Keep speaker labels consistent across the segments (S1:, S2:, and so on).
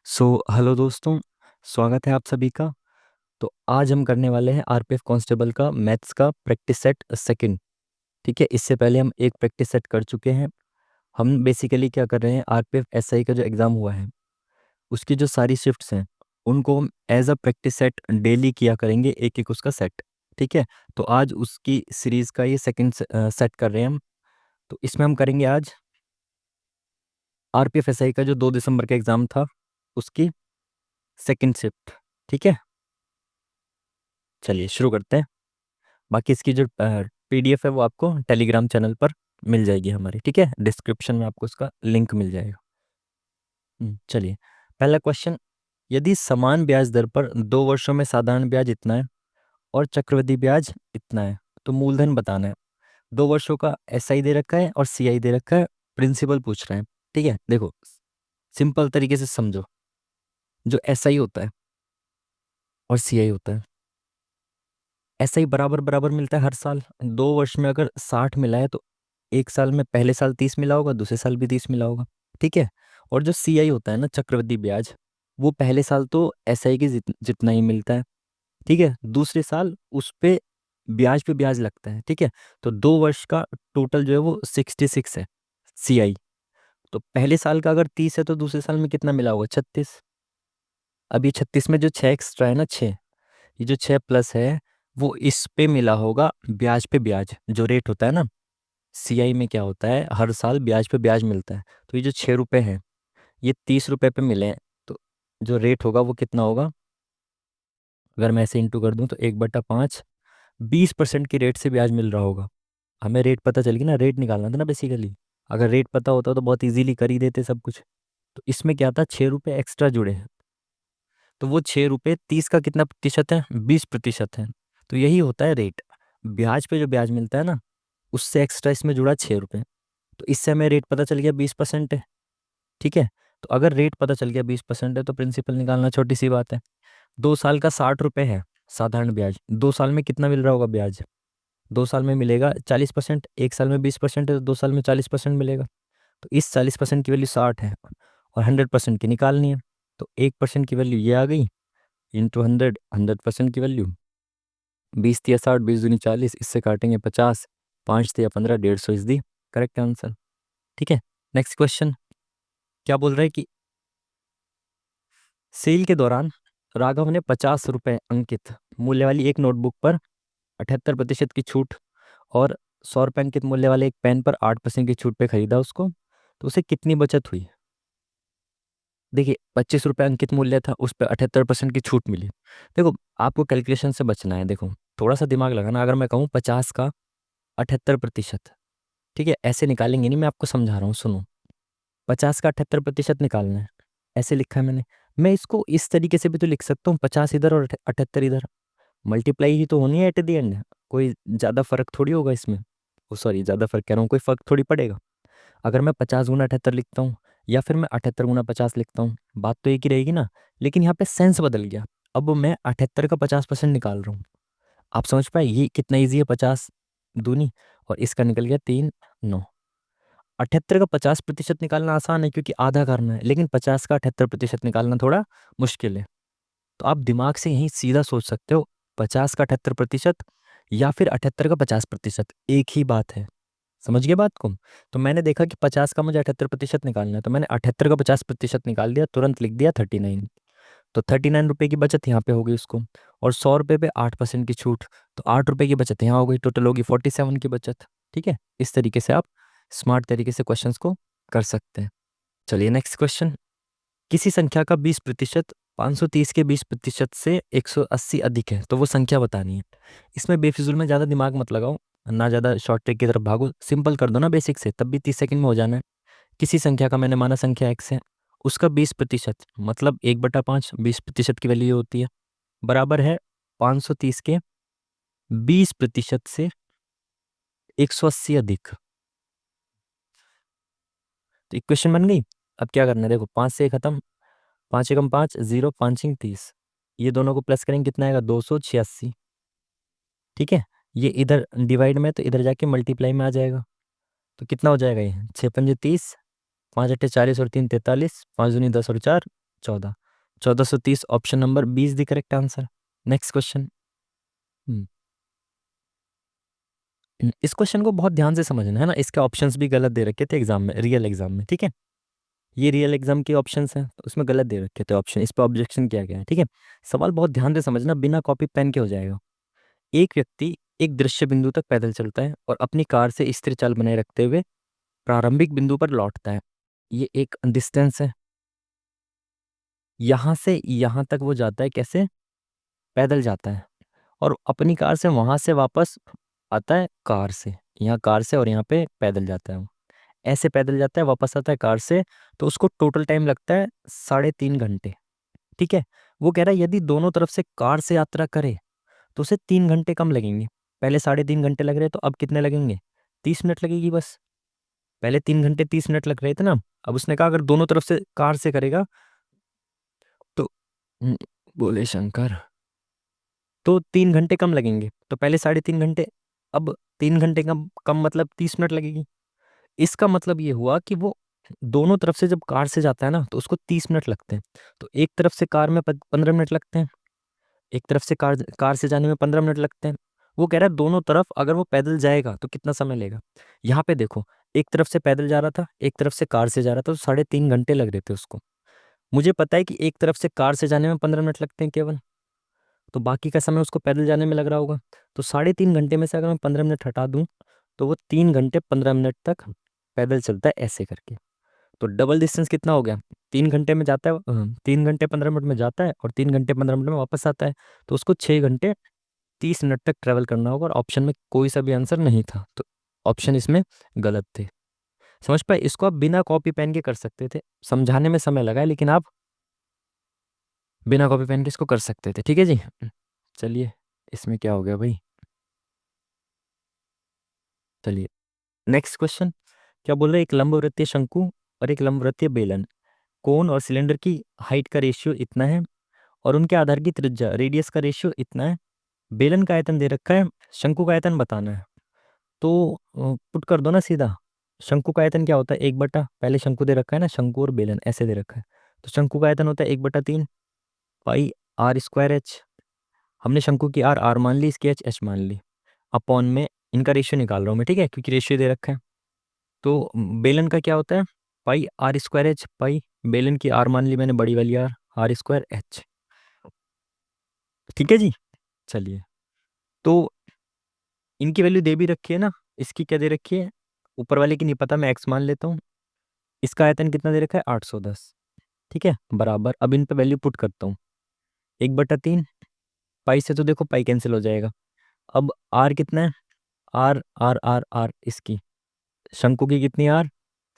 S1: Hello दोस्तों, स्वागत है आप सभी का। तो आज हम करने वाले हैं आरपीएफ कांस्टेबल का मैथ्स का प्रैक्टिस सेट सेकंड। ठीक है, इससे पहले हम एक प्रैक्टिस सेट कर चुके हैं। हम बेसिकली क्या कर रहे हैं, आरपीएफ एसआई का जो एग्ज़ाम हुआ है उसकी जो सारी शिफ्ट्स हैं उनको हम as a practice set daily किया करेंगे, एक एक उसका सेट। ठीक है, तो आज उसकी सीरीज़ का ये सेकंड सेट कर रहे हैं हम। तो इसमें हम करेंगे आज आरपीएफ एसआई का जो 2 दिसंबर का एग्ज़ाम था उसकी सेकंड शिफ्ट। ठीक है, चलिए शुरू करते हैं। बाकी इसकी जो पीडीएफ है वो आपको टेलीग्राम चैनल पर मिल जाएगी हमारी। ठीक है, डिस्क्रिप्शन में आपको उसका लिंक मिल जाएगा। चलिए, पहला क्वेश्चन। यदि समान ब्याज दर पर 2 वर्षों में साधारण ब्याज इतना है और चक्रवृद्धि ब्याज इतना है तो मूलधन बताना है। 2 वर्षों का एसआई दे रखा है और सीआई दे रखा है, प्रिंसिपल पूछ रहे हैं। ठीक है, देखो सिंपल तरीके से समझो। जो एसआई होता है और सीआई होता है, ऐसा ही बराबर बराबर मिलता है हर साल। 2 वर्ष में अगर 60 मिला है तो एक साल में पहले साल 30 मिला होगा, दूसरे साल भी 30 मिला होगा। ठीक है, और जो सीआई होता है ना, चक्रवृद्धि ब्याज, वो पहले साल तो एसआई के जितना ही मिलता है। ठीक है, दूसरे साल उस पे ब्याज लगता है। ठीक है, तो 2 वर्ष का टोटल जो है वो 66 है सीआई। तो पहले साल का अगर 30 है तो दूसरे साल में कितना मिला होगा, 36। अब ये 36 में जो 6 एक्स्ट्रा है ना, 6, ये जो 6 प्लस है वो इस पे मिला होगा ब्याज पे ब्याज, जो रेट होता है ना। सीआई में क्या होता है, हर साल ब्याज पे ब्याज मिलता है। तो ये जो 6 रुपए हैं ये 30 रुपए पे मिले हैं, तो जो रेट होगा वो कितना होगा। अगर मैं ऐसे इंटू कर दूं तो 1/5, 20% की रेट से ब्याज मिल रहा होगा। हमें रेट पता चल गई ना, रेट निकालना था ना बेसिकली। अगर रेट पता होता तो बहुत इजीली कर ही देते सब कुछ। तो इसमें क्या था, 6 रुपए एक्स्ट्रा जुड़े हैं। तो वो 6 रुपए 30 का कितना प्रतिशत है, 20% है। तो यही होता है रेट। ब्याज पे जो ब्याज मिलता है ना, उससे एक्स्ट्रा इसमें जुड़ा 6 रुपए। तो इससे हमें रेट पता चल गया 20% है। ठीक है, तो अगर रेट पता चल गया 20% है तो प्रिंसिपल निकालना छोटी सी बात है। 2 साल का 60 रुपए है साधारण ब्याज, 2 साल में कितना मिल रहा होगा ब्याज। 2 साल में मिलेगा 40%, एक साल में 20% है तो 2 साल में 40% मिलेगा। तो इस 40% की वैल्यू 60 है और 100% की निकालनी है। तो 1% की वैल्यू ये आ गई, इंटू 100, 100% की वैल्यू 20 × 60, 20 × 40, इससे काटेंगे 50, 5 × 15, 150 इज दी करेक्ट आंसर। ठीक है, नेक्स्ट क्वेश्चन क्या बोल रहा है कि सेल के दौरान राघव ने 50 रुपए अंकित मूल्य वाली एक नोटबुक पर 78% की छूट और 100 रुपए अंकित मूल्य वाले एक पेन पर 8% की छूट पे खरीदा उसको, तो उसे कितनी बचत हुई। देखिए 25 रुपए अंकित मूल्य था, उस पर 78% की छूट मिली। देखो आपको कैलकुलेशन से बचना है। देखो थोड़ा सा दिमाग लगाना। अगर मैं कहूँ 50 का 78%, ठीक है, ऐसे निकालेंगे नहीं, मैं आपको समझा रहा हूँ, सुनो। 50 का 78% निकालना है, ऐसे लिखा है मैंने। मैं इसको इस तरीके से भी तो लिख सकता हूँ, 50 इधर और 78 इधर। मल्टीप्लाई ही तो होनी है एट द एंड, कोई ज़्यादा फर्क थोड़ी होगा इसमें। ओ सॉरी, ज़्यादा फर्क कह रहा हूँ, कोई फर्क थोड़ी पड़ेगा। अगर मैं 50 × 78 लिखता हूँ या फिर मैं 78 × 50 लिखता हूँ, बात तो एक ही रहेगी ना। लेकिन यहाँ पे सेंस बदल गया। अब मैं 78 का 50% निकाल रहा हूँ। आप समझ पाए ये कितना ईजी है, 50 दूनी और इसका निकल गया 3, 9। 78 का 50% निकालना आसान है क्योंकि आधा करना है, लेकिन 50 का 78% निकालना थोड़ा मुश्किल है। तो आप दिमाग से यहीं सीधा सोच सकते हो, 50 का 78% या फिर 78 का 50%, एक ही बात है। समझ गए बात को। तो मैंने देखा कि 50 का मुझे 78% निकालना है, तो मैंने 78 का 50% निकाल दिया, तुरंत लिख दिया 39। तो 39 रुपए की बचत यहाँ पे हो गई उसको, और 100 रुपए पे 8% की छूट, तो 8 रुपए की बचत यहाँ हो गई, टोटल होगी 47 की बचत। ठीक है, इस तरीके से आप स्मार्ट तरीके से क्वेश्चंस को कर सकते हैं। चलिए नेक्स्ट क्वेश्चन। किसी संख्या का 20% 530 के 20% से 180 अधिक है, तो वो संख्या बतानी है। इसमें बेफिजूल में ज़्यादा दिमाग मत लगाओ, ना ज़्यादा शॉर्ट ट्रिक की तरफ भागो, सिंपल कर दो ना बेसिक से, तब भी 30 सेकंड में हो जाना है। किसी संख्या का, मैंने माना संख्या x है, उसका 20% मतलब 1/5, 20% की वैल्यू होती है, बराबर है 530 के 20% से 180 अधिक। तो इक्वेशन बन गई। अब क्या करना है, देखो 5 से खत्म, 5 एकम 5, 0, 5 30, ये दोनों को प्लस करेंगे कितना आएगा, 286। ठीक है, ये इधर डिवाइड में तो इधर जाके मल्टीप्लाई में आ जाएगा। तो कितना हो जाएगा, ये 6 × 5 = 30, 5 × 8 = 40 और 3 × 43, 5 दूनी 10 और 4 14, 1430 option number B is the correct answer. Next question. इस क्वेश्चन को बहुत ध्यान से समझना है ना, इसके ऑप्शंस भी गलत दे रखे थे एग्जाम में, रियल एग्जाम में, ठीक है। ये रियल एग्जाम के ऑप्शंस हैं, तो उसमें गलत दे रखे थे ऑप्शन, इस पर ऑब्जेक्शन किया गया है, ठीक है। सवाल बहुत ध्यान से समझना, बिना कॉपी पेन के हो जाएगा। एक व्यक्ति एक दृश्य बिंदु तक पैदल चलता है और अपनी कार से स्थिर चाल बनाए रखते हुए प्रारंभिक बिंदु पर लौटता है। ये एक डिस्टेंस है, यहाँ से यहाँ तक वो जाता है कैसे, पैदल जाता है, और अपनी कार से वहां से वापस आता है कार से, यहाँ कार से और यहाँ पे पैदल जाता है वो, ऐसे पैदल जाता है वापस आता है कार से। तो उसको टोटल टाइम लगता है 3.5 घंटे, ठीक है। वो कह रहा है यदि दोनों तरफ से कार से यात्रा करे तो उसे 3 घंटे कम लगेंगे। पहले 3.5 घंटे लग रहे तो अब कितने लगेंगे, 30 मिनट लगेगी बस। पहले 3 घंटे 30 मिनट लग रहे थे ना, अब उसने कहा अगर दोनों तरफ से कार से करेगा तो बोले शंकर, तो 3 घंटे कम लगेंगे। तो पहले 3.5 घंटे, अब 3 घंटे कम कम मतलब 30 मिनट लगेगी। इसका मतलब ये हुआ कि वो दोनों तरफ से जब कार से जाता है ना तो उसको 30 मिनट लगते हैं। तो एक तरफ से कार में 15 मिनट लगते हैं, एक तरफ से कार कार से जाने में 15 मिनट लगते हैं। वो कह रहा है दोनों तरफ अगर वो पैदल जाएगा तो कितना समय लेगा। यहाँ पे देखो, एक तरफ से पैदल जा रहा था, एक तरफ से कार से जा रहा था, तो 3.5 घंटे लग रहे थे उसको। मुझे पता है कि एक तरफ से कार से जाने में 15 मिनट लगते हैं केवल, तो बाकी का समय उसको पैदल जाने में लग रहा होगा। तो 3.5 घंटे में से अगर मैं 15 मिनट हटा दूं तो वो 3 घंटे 15 मिनट तक पैदल चलता है ऐसे करके। तो डबल डिस्टेंस कितना हो गया, 3 घंटे में जाता है, 3 घंटे 15 मिनट में जाता है और 3 घंटे 15 मिनट में वापस आता है। तो उसको 6 घंटे 30 मिनट तक ट्रेवल करना होगा, और ऑप्शन में कोई सा भी आंसर नहीं था, तो ऑप्शन इसमें गलत थे। समझ पाए, इसको आप बिना कॉपी पेन के कर सकते थे, समझाने में समय लगा है, लेकिन आप बिना कॉपी पेन के इसको कर सकते थे, ठीक है जी। चलिए, इसमें क्या हो गया भाई, चलिए नेक्स्ट क्वेश्चन। क्या बोल रहे हैं, एक लंबवृत्तीय शंकु और एक लंबवृत्तीय बेलन, कोन और सिलेंडर की हाइट का रेशियो इतना है और उनके आधार की त्रिज्या रेडियस का रेशियो इतना है। बेलन का आयतन दे रखा है, शंकु का आयतन बताना है। तो पुट कर दो ना सीधा। शंकु का आयतन क्या होता है, 1/, पहले शंकु दे रखा है ना, शंकु और बेलन ऐसे दे रखा है। तो शंकु का आयतन होता है 1/3 पाई आर स्क्वायर एच। हमने शंकु की आर आर मान ली, इसकी एच एच मान ली, अपॉन में इनका रेशियो निकाल रहा हूँ मैं, ठीक है, क्योंकि रेशियो दे रखा है। तो बेलन का क्या होता है, पाई आर स्क्वायर एच, पाई बेलन की आर मान ली मैंने बड़ी वाली आर, आर स्क्वायर एच, ठीक है जी। चलिए, तो इनकी वैल्यू दे भी रखी है ना, इसकी क्या दे रखी है, ऊपर वाले की नहीं पता, मैं एक्स मान लेता हूँ। इसका आयतन कितना दे रखा है, 810, ठीक है, बराबर। अब इन पे वैल्यू पुट करता हूँ, 1/3, पाई से तो देखो पाई कैंसिल हो जाएगा। अब आर कितना है, आर आर आर आर इसकी, शंकु की कितनी आर,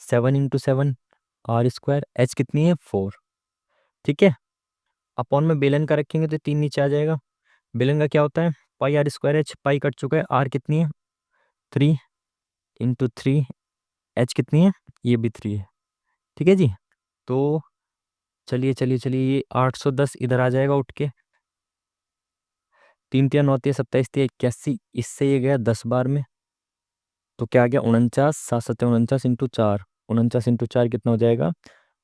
S1: 7 × 7 आर स्क्वायर, एच कितनी है 4, ठीक है। अपॉन में बेलन का रखेंगे तो 3 नीचे आ जाएगा। बेलन का क्या होता है, pi r square h, pi cut चुका है, आर कितनी है 3 × 3, एच कितनी है, ये भी 3 है, ठीक है जी। तो चलिए चलिए चलिए, ये 810 इधर आ जाएगा उठ के, 3 × 3 = 9, 27 × 3 = 81, इससे ये गया 10 बार में, तो क्या आ गया 49, 7 × 7 = 49 × 4, 49 × 4 कितना हो जाएगा,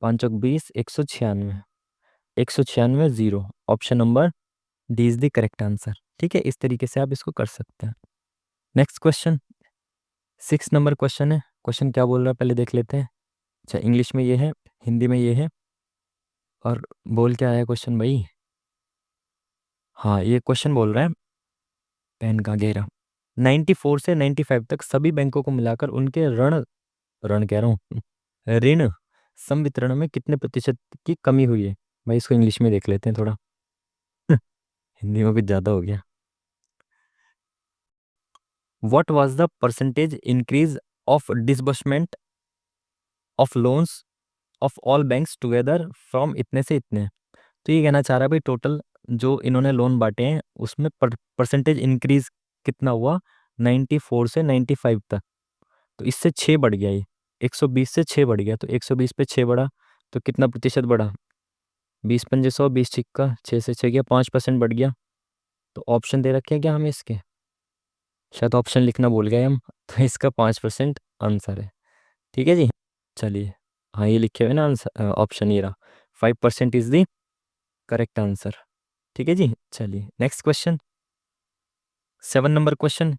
S1: 5 × 20 = 196, 196 0। Option number D is the correct answer, ठीक है। इस तरीके से आप इसको कर सकते हैं। नेक्स्ट क्वेश्चन, 6 नंबर क्वेश्चन है। क्वेश्चन क्या बोल रहा है पहले देख लेते हैं। अच्छा, इंग्लिश में ये है, हिंदी में ये है, और बोल क्या है क्वेश्चन भाई, हाँ ये क्वेश्चन बोल रहा है, पेन का घेरा, 94 से 95 तक सभी बैंकों को मिलाकर उनके ऋण ऋण कह रहा हूँ ऋण संवितरण में कितने प्रतिशत की कमी हुई है। भाई इसको इंग्लिश में देख लेते हैं थोड़ा हिंदी में कुछ ज़्यादा हो गया। What was the percentage increase of disbursement of loans of all banks together from इतने से इतने। तो ये कहना चाह रहा है भाई, टोटल जो इन्होंने लोन बांटे हैं उसमें परसेंटेज इंक्रीज कितना हुआ, 94 से 95 तक। तो इससे 6 बढ़ गया, ये 120 से 6 बढ़ गया, तो 120 पे 6 बढ़ा तो कितना प्रतिशत बढ़ा, 20 × 5 = 100, 20 × 6 से 6 गया, 5% बढ़ गया। तो ऑप्शन दे रखे हैं क्या हमें इसके, शायद ऑप्शन लिखना भूल गए हम, तो इसका 5% आंसर है, ठीक है जी। चलिए, हाँ ये लिखे हुए ना आंसर, ऑप्शन ये रहा 5% इज द करेक्ट आंसर। ठीक है जी, चलिए next question, 7 number question.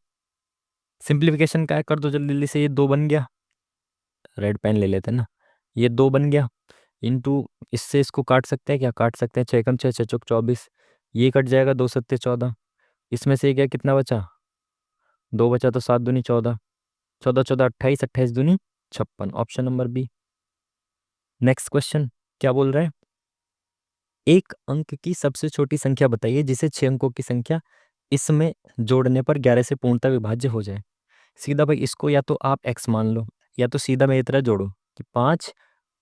S1: Simplification क्या है, कर दो जल्दी जल्दी से। ये 2 बन गया, रेड पेन ले लेते हैं ना। ये 2 बन गया इंटू, इससे इसको काट सकते हैं क्या, काट सकते हैं। 6 कम 6, 6 चौक 24, ये कट जाएगा। 2 सत्ते 14, इसमें से क्या कितना बचा, 2 बचा तो 7 दूनी 14, 14 14 28, 28 दूनी 56, option number B. Next question क्या बोल रहा है, एक अंक की सबसे छोटी संख्या बताइए जिसे 6 अंकों की संख्या इसमें जोड़ने पर 11 से पूर्णतः विभाज्य हो जाए। सीधा भाई इसको या तो आप x मान लो, या तो सीधा मेरी तरह जोड़ो कि 5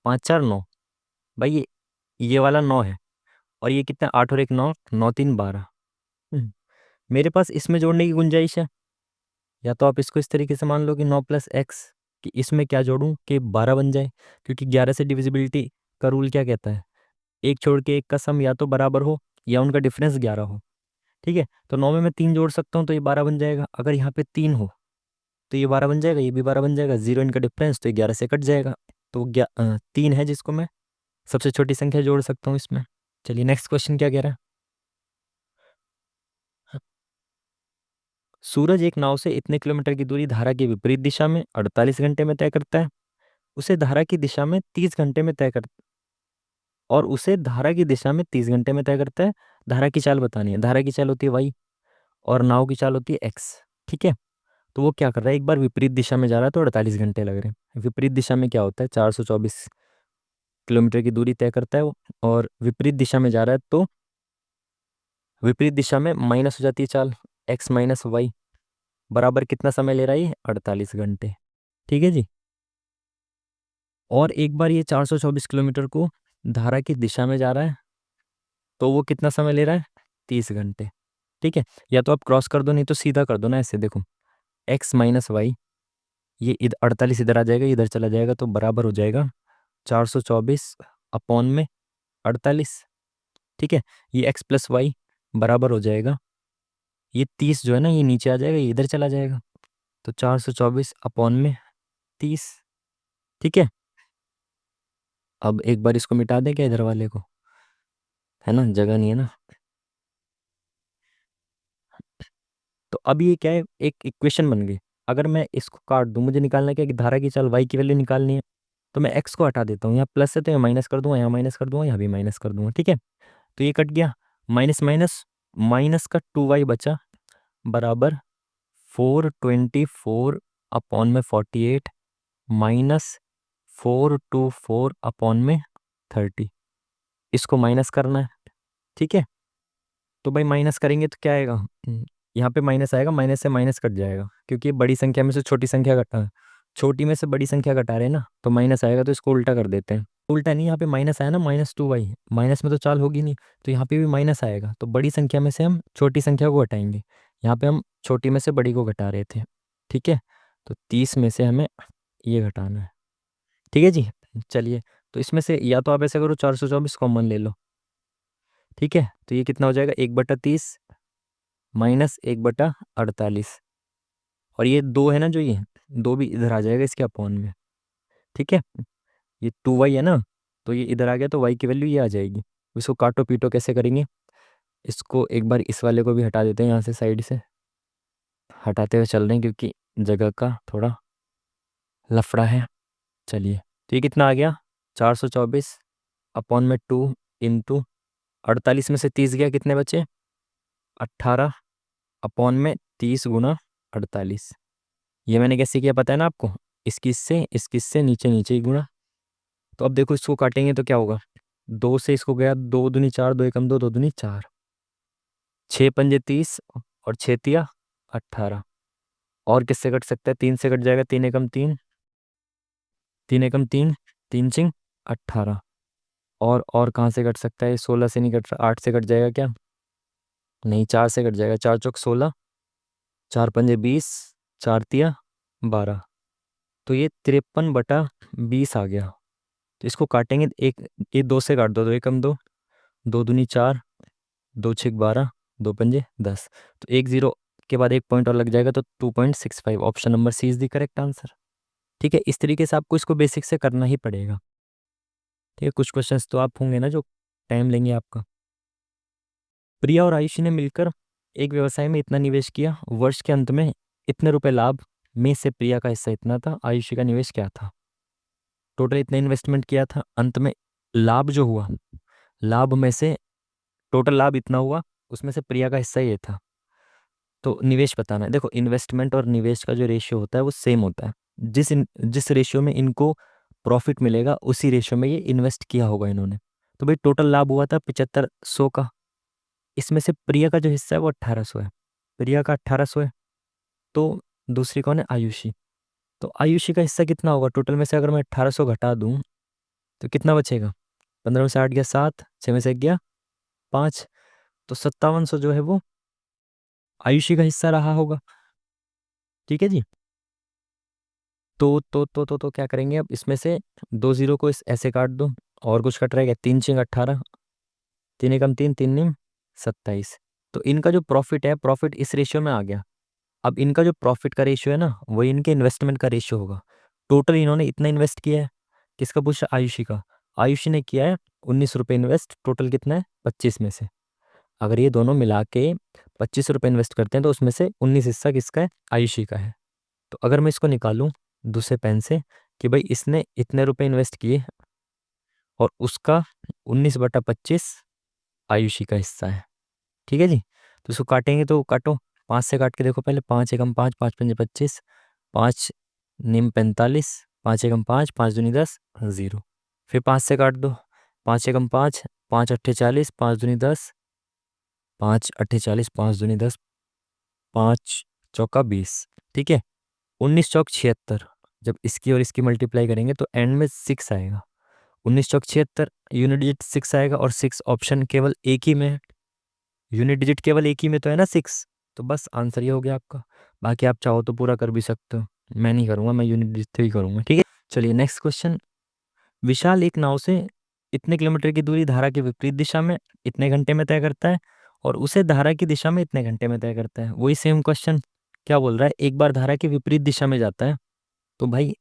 S1: 5 4 9। भाई ये वाला 9 है, और ये कितना, 8 और 1 9, 9 3 12। मेरे पास इसमें जोड़ने की गुंजाइश है, या तो आप इसको इस तरीके से मान लो कि 9 प्लस एक्स, कि इसमें क्या जोड़ूं कि 12 बन जाए, क्योंकि 11 से डिविजिबिलिटी का रूल क्या कहता है, एक छोड़ के एक का सम या तो बराबर हो या उनका डिफरेंस 11 हो। ठीक है, तो 9 में मैं 3 जोड़ सकता हूँ तो ये 12 बन जाएगा। अगर यहाँ पे 3 हो तो ये 12 बन जाएगा, ये भी 12 बन जाएगा। 0 इनका डिफरेंस, तो ये 11 से कट जाएगा। तो 3 है जिसको मैं सबसे छोटी संख्या जोड़ सकता हूँ इसमें। चलिए नेक्स्ट क्वेश्चन क्या कह रहा है, सूरज एक नाव से इतने किलोमीटर की दूरी धारा की विपरीत दिशा में 48 घंटे में तय करता है। उसे धारा की दिशा में 30 घंटे में तय कर और उसे धारा की दिशा में 30 घंटे में तय करता है। धारा की चाल बतानी है। धारा की चाल होती है y, और नाव की चाल होती है x। ठीक है, तो वो क्या कर रहा है, एक बार विपरीत दिशा में जा रहा है तो 48 घंटे लग रहे हैं। विपरीत दिशा में क्या होता है, 424 किलोमीटर की दूरी तय करता है वो, और विपरीत दिशा में जा रहा है तो विपरीत दिशा में माइनस हो जाती है चाल, x माइनस वाई बराबर कितना समय ले रहा है, 48 घंटे। ठीक है जी, और एक बार ये 424 किलोमीटर को धारा की दिशा में जा रहा है तो वो कितना समय ले रहा है, 30 घंटे। ठीक है, या तो आप क्रॉस कर दो, नहीं तो सीधा कर दो ना ऐसे। देखो x माइनस वाई, ये 48 इधर आ जाएगा, इधर चला जाएगा, तो बराबर हो जाएगा 424 अपॉन में 48। ठीक है, ये x प्लस वाई बराबर हो जाएगा, ये 30 जो है ना ये नीचे आ जाएगा, ये इधर चला जाएगा, तो 424 अपॉन में 30। ठीक है, अब एक बार इसको मिटा दें क्या इधर वाले को, है ना, जगह नहीं है ना। तो अब ये क्या है, एक इक्वेशन बन गई। अगर मैं इसको काट दूं, मुझे निकालना क्या है कि धारा की चाल y की वैल्यू निकालनी है, तो मैं x को हटा देता हूँ। यहाँ प्लस है तो यहाँ माइनस कर दूंगा, यहाँ माइनस कर दूंगा, यहाँ भी माइनस कर दूंगा। ठीक है, तो ये कट गया, माइनस माइनस माइनस का 2y बचा बराबर 424 अपॉन में 48 माइनस 424 अपॉन में 30। इसको माइनस करना है। ठीक है, तो भाई माइनस करेंगे तो क्या आएगा, यहाँ पे माइनस आएगा, माइनस से माइनस कट जाएगा, क्योंकि ये बड़ी संख्या में से छोटी संख्या घटा, छोटी में से बड़ी संख्या घटा रहे हैं ना, तो माइनस आएगा, तो इसको उल्टा कर देते हैं। उल्टा नहीं, यहाँ पे माइनस आया ना, -2y, माइनस में तो चाल होगी नहीं, तो यहाँ पे भी माइनस आएगा, तो बड़ी संख्या में से हम छोटी संख्या को घटाएंगे। यहाँ पे हम छोटी में से बड़ी को घटा रहे थे। ठीक है, तो 30 में से हमें ये घटाना है। ठीक है जी, चलिए, तो इसमें से या तो आप ऐसे करो 424 कॉमन ले लो। ठीक है, तो ये कितना हो जाएगा, 1/30 माइनस 1/48, और ये 2 है ना, जो ये 2 भी इधर आ जाएगा इसके अपॉन में। ठीक है, ये 2y है ना, तो ये इधर आ गया, तो y की वैल्यू ये आ जाएगी। इसको काटो पीटो कैसे करेंगे, इसको एक बार इस वाले को भी हटा देते हैं, यहाँ से साइड से हटाते हुए चल रहे हैं क्योंकि जगह का थोड़ा लफड़ा है। चलिए, तो ये कितना आ गया, 424 अपॉन में 2 इंटू 48 में से 30 गया, कितने बचे, 18 अपॉन में 30 गुना 48। ये मैंने कैसे किया पता है ना आपको, इसकी से नीचे नीचे ही गुणा। तो अब देखो इसको काटेंगे तो क्या होगा, 2 से इसको गया, 2 दूनी 4, 2 एकम 2, 2 दूनी 4, 6 पंजे 30 और 6 तिया 18। और किससे कट सकता है, 3 से कट जाएगा, 3 एकम 3, 3 एकम 3, 3 चिंग 18। और कहाँ से कट सकता है, 16 से नहीं कट रहा, 8 से कट जाएगा क्या, नहीं 4 से कट जाएगा, 4 चौक 16, 4 पंजे 20, 4 तिया 12, तो ये 53/20 आ गया। तो इसको काटेंगे, एक ये 2 से काट दो, 2 एकम 2, 2 दूनी 4, 2 छक 12, 2 पंजे 10, तो 1 0 के बाद एक पॉइंट और लग जाएगा, तो 2.65, option number C is the correct answer. ठीक है, इस तरीके से आपको इसको बेसिक से करना ही पड़ेगा। ठीक है, कुछ क्वेश्चंस तो आप होंगे ना जो टाइम लेंगे आपका। प्रिया और आयुषी ने मिलकर एक व्यवसाय में इतना निवेश किया, वर्ष के अंत में इतने रुपए लाभ में से प्रिया का हिस्सा इतना था, आयुषी का निवेश क्या था। टोटल इतना इन्वेस्टमेंट किया था, अंत में लाभ जो हुआ, लाभ में से टोटल लाभ इतना हुआ, उसमें से प्रिया का हिस्सा ये था। तो निवेश बताना है। देखो, इन्वेस्टमेंट और निवेश का जो रेशियो होता है वो सेम होता है। जिस रेशियो में इनको प्रॉफिट मिलेगा उसी रेशियो में ये इन्वेस्ट किया होगा इन्होंने। तो भाई टोटल लाभ हुआ था 7500 का, इसमें से प्रिया का जो हिस्सा है वो 1800 है, प्रिया का 1800 है। तो दूसरी कौन है, आयुषी। तो आयुषी का हिस्सा कितना होगा टोटल में से, अगर मैं 1800 घटा दूं तो कितना बचेगा, 15 में से 8 गया 7, 6 में से 1 गया 5, तो 5700 जो है वो आयुषी का हिस्सा रहा होगा। ठीक है जी। तो क्या करेंगे अब, इसमें से 2 जीरो को ऐसे काट दो, और कुछ कट रहेगा, 3 6 18, 3 एकम 3, 3 निम 27। तो इनका जो प्रॉफिट है, प्रॉफिट इस रेशियो में आ गया। अब इनका जो प्रॉफिट का रेशियो है ना, वो इनके इन्वेस्टमेंट का रेशियो होगा। टोटल इन्होंने इतना इन्वेस्ट किया है, किसका पूछा, आयुषी का। आयुषी ने किया है 19 रुपये इन्वेस्ट, टोटल कितना है 25 में से। अगर ये दोनों मिला के 25 रुपये इन्वेस्ट करते हैं तो उसमें से 19 हिस्सा किसका है, आयुषी का है। तो अगर मैं इसको निकालूं दूसरे पेन से कि भाई इसने इतने रुपए इन्वेस्ट किए और उसका 19/25 आयुषी का हिस्सा है। ठीक है जी। तो इसको काटेंगे तो काटो, 5 से काट के देखो पहले, 5 एकम 5, 5 पंजे 25, 5 निम 45, 5 एकम 5, 5 दूनी 10, 0। फिर 5 से काट दो, 5 एकम 5, 5 अट्ठे 40, 5 दूनी 10, 5 अट्ठे 40, 5 दूनी 10, 5 चौका 20। ठीक है, 19 चौक 76। जब इसकी और इसकी मल्टीप्लाई करेंगे तो एंड में 6 आएगा। 19 चौक 76, यूनिट डिजिट 6 आएगा, और 6 ऑप्शन केवल एक ही में है, यूनिट डिजिट केवल एक ही में तो है ना 6। तो बस आंसर ये हो गया आपका। बाकी आप चाहो तो पूरा कर भी सकते हो, मैं नहीं करूँगा, मैं यूनिट डिजिट से ही करूँगा। ठीक है, चलिए नेक्स्ट क्वेश्चन। विशाल एक नाव से इतने किलोमीटर की दूरी धारा के विपरीत दिशा में इतने घंटे में तय करता है, और उसे धारा की दिशा में इतने घंटे में तय करता है। वही सेम क्वेश्चन क्या बोल रहा है, एक बार धारा के विपरीत दिशा में जाता है तो भाई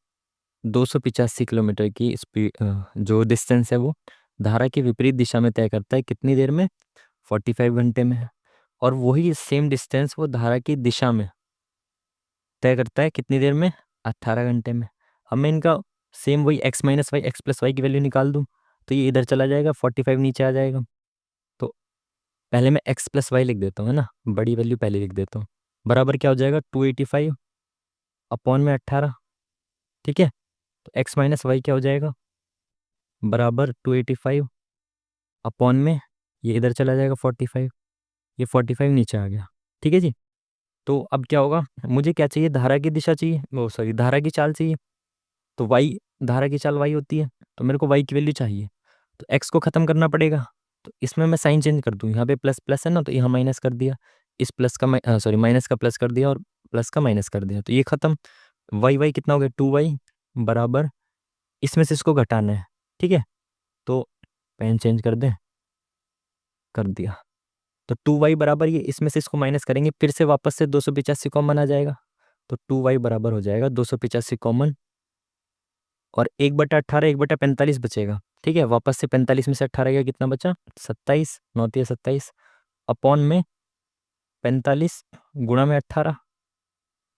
S1: 285 किलोमीटर की स्पीड, जो डिस्टेंस है वो धारा के विपरीत दिशा में तय करता है कितनी देर में, 45 घंटे में। और वही सेम डिस्टेंस वो धारा की दिशा में तय करता है कितनी देर में, 18 घंटे में। अब मैं इनका सेम वही x minus Y, X plus Y की वैल्यू निकाल दूं तो ये इधर चला जाएगा, 45 नीचे आ जाएगा। तो पहले मैं x प्लस वाई लिख देता हूँ, है ना, बड़ी वैल्यू पहले लिख देता हूँ। बराबर क्या हो जाएगा, 285 अपॉन में 18। ठीक है, तो x माइनस वाई क्या हो जाएगा, बराबर 285 अपॉन में, ये इधर चला जाएगा 45, ये 45 नीचे आ गया। ठीक है जी। तो अब क्या होगा, मुझे क्या चाहिए, धारा की दिशा चाहिए, वो सॉरी धारा की चाल चाहिए। तो वाई, धारा की चाल वाई होती है, तो मेरे को वाई की वैल्यू चाहिए। तो एक्स को ख़त्म करना पड़ेगा। तो इसमें मैं साइन चेंज कर दूँ, यहाँ पे प्लस प्लस है ना, तो यहाँ माइनस कर दिया, इस प्लस का सॉरी माइनस का प्लस कर दिया और प्लस का माइनस कर दिया, तो ये खत्म। वाई वाई कितना हो गया, 2y बराबर, इसमें से इसको घटाना है। ठीक है, तो पेन चेंज कर दें, कर दिया। तो 2y बराबर, ये इसमें से इसको माइनस करेंगे, फिर से वापस से 285 कॉमन आ जाएगा। तो 2y बराबर हो जाएगा 285 कॉमन, और 1/18, 1/45 बचेगा। ठीक है, वापस से 45 में से 18 गया, कितना बचा, 27, 9 27 अपॉन में 45 गुणा में 18।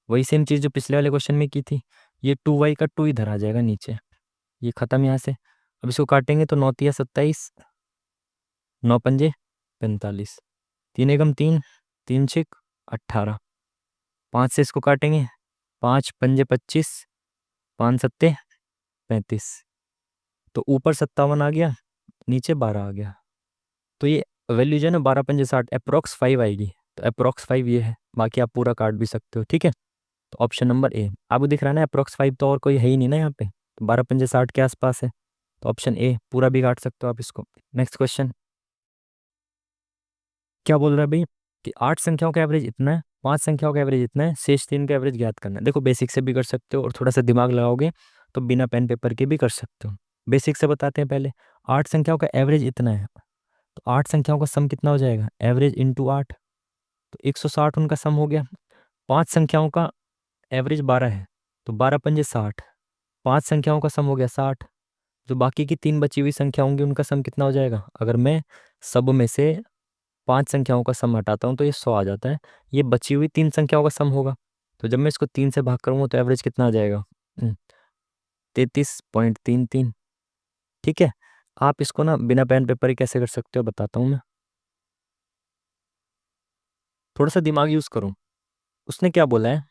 S1: वही सेम चीज़ जो पिछले वाले क्वेश्चन में की थी। ये 2y का 2 इधर आ जाएगा नीचे, ये खत्म यहाँ से। अब इसको काटेंगे तो 9 27, 9 पंजे 45, 3 एकम 3, 3 छिक 18, 5 से इसको काटेंगे, 5 पंजे 25, 5 सत्ते 35। तो ऊपर 57 आ गया, नीचे 12 आ गया। तो ये वैल्यू जो है ना, 12 पंजे 60, अप्रोक्स 5 आएगी। तो अप्रोक्स 5 ये है, बाकी आप पूरा काट भी सकते हो। ठीक है, तो ऑप्शन नंबर ए आपको दिख रहा है ना, अप्रोक्स 5, तो और कोई है ही नहीं ना यहाँ पे, तो 12 पंजे 60 के आसपास है। तो ऑप्शन ए पूरा भी काट सकते हो आप इसको। नेक्स्ट क्वेश्चन क्या बोल रहा है भाई, कि 8 संख्याओं का एवरेज इतना है, 5 संख्याओं का एवरेज इतना है, शेष 3 का एवरेज ज्ञात करना है। देखो, बेसिक से भी कर सकते हो और थोड़ा सा दिमाग लगाओगे तो बिना पेन पेपर के भी कर सकते हो। बेसिक से बताते हैं पहले। 8 संख्याओं का एवरेज इतना है, तो 8 संख्याओं का सम कितना हो जाएगा, एवरेज इंटू 8, तो 160 उनका सम हो गया। 5 संख्याओं का एवरेज 12 है, तो 12 पंजे 60, 5 संख्याओं का सम हो गया 60, जो बाकी की 3 बची हुई संख्या होंगी उनका सम कितना हो जाएगा? अगर मैं सब में से 5 संख्याओं का सम हटाता हूँ तो ये 100 आ जाता है। ये बची हुई 3 संख्याओं का सम होगा। तो जब मैं इसको 3 से भाग करूँगा तो एवरेज कितना आ जाएगा? 33.33। ठीक है। आप इसको ना बिना पेन पेपर ही कैसे कर सकते हो बताता हूँ मैं। थोड़ा सा दिमाग यूज करो। उसने क्या बोला है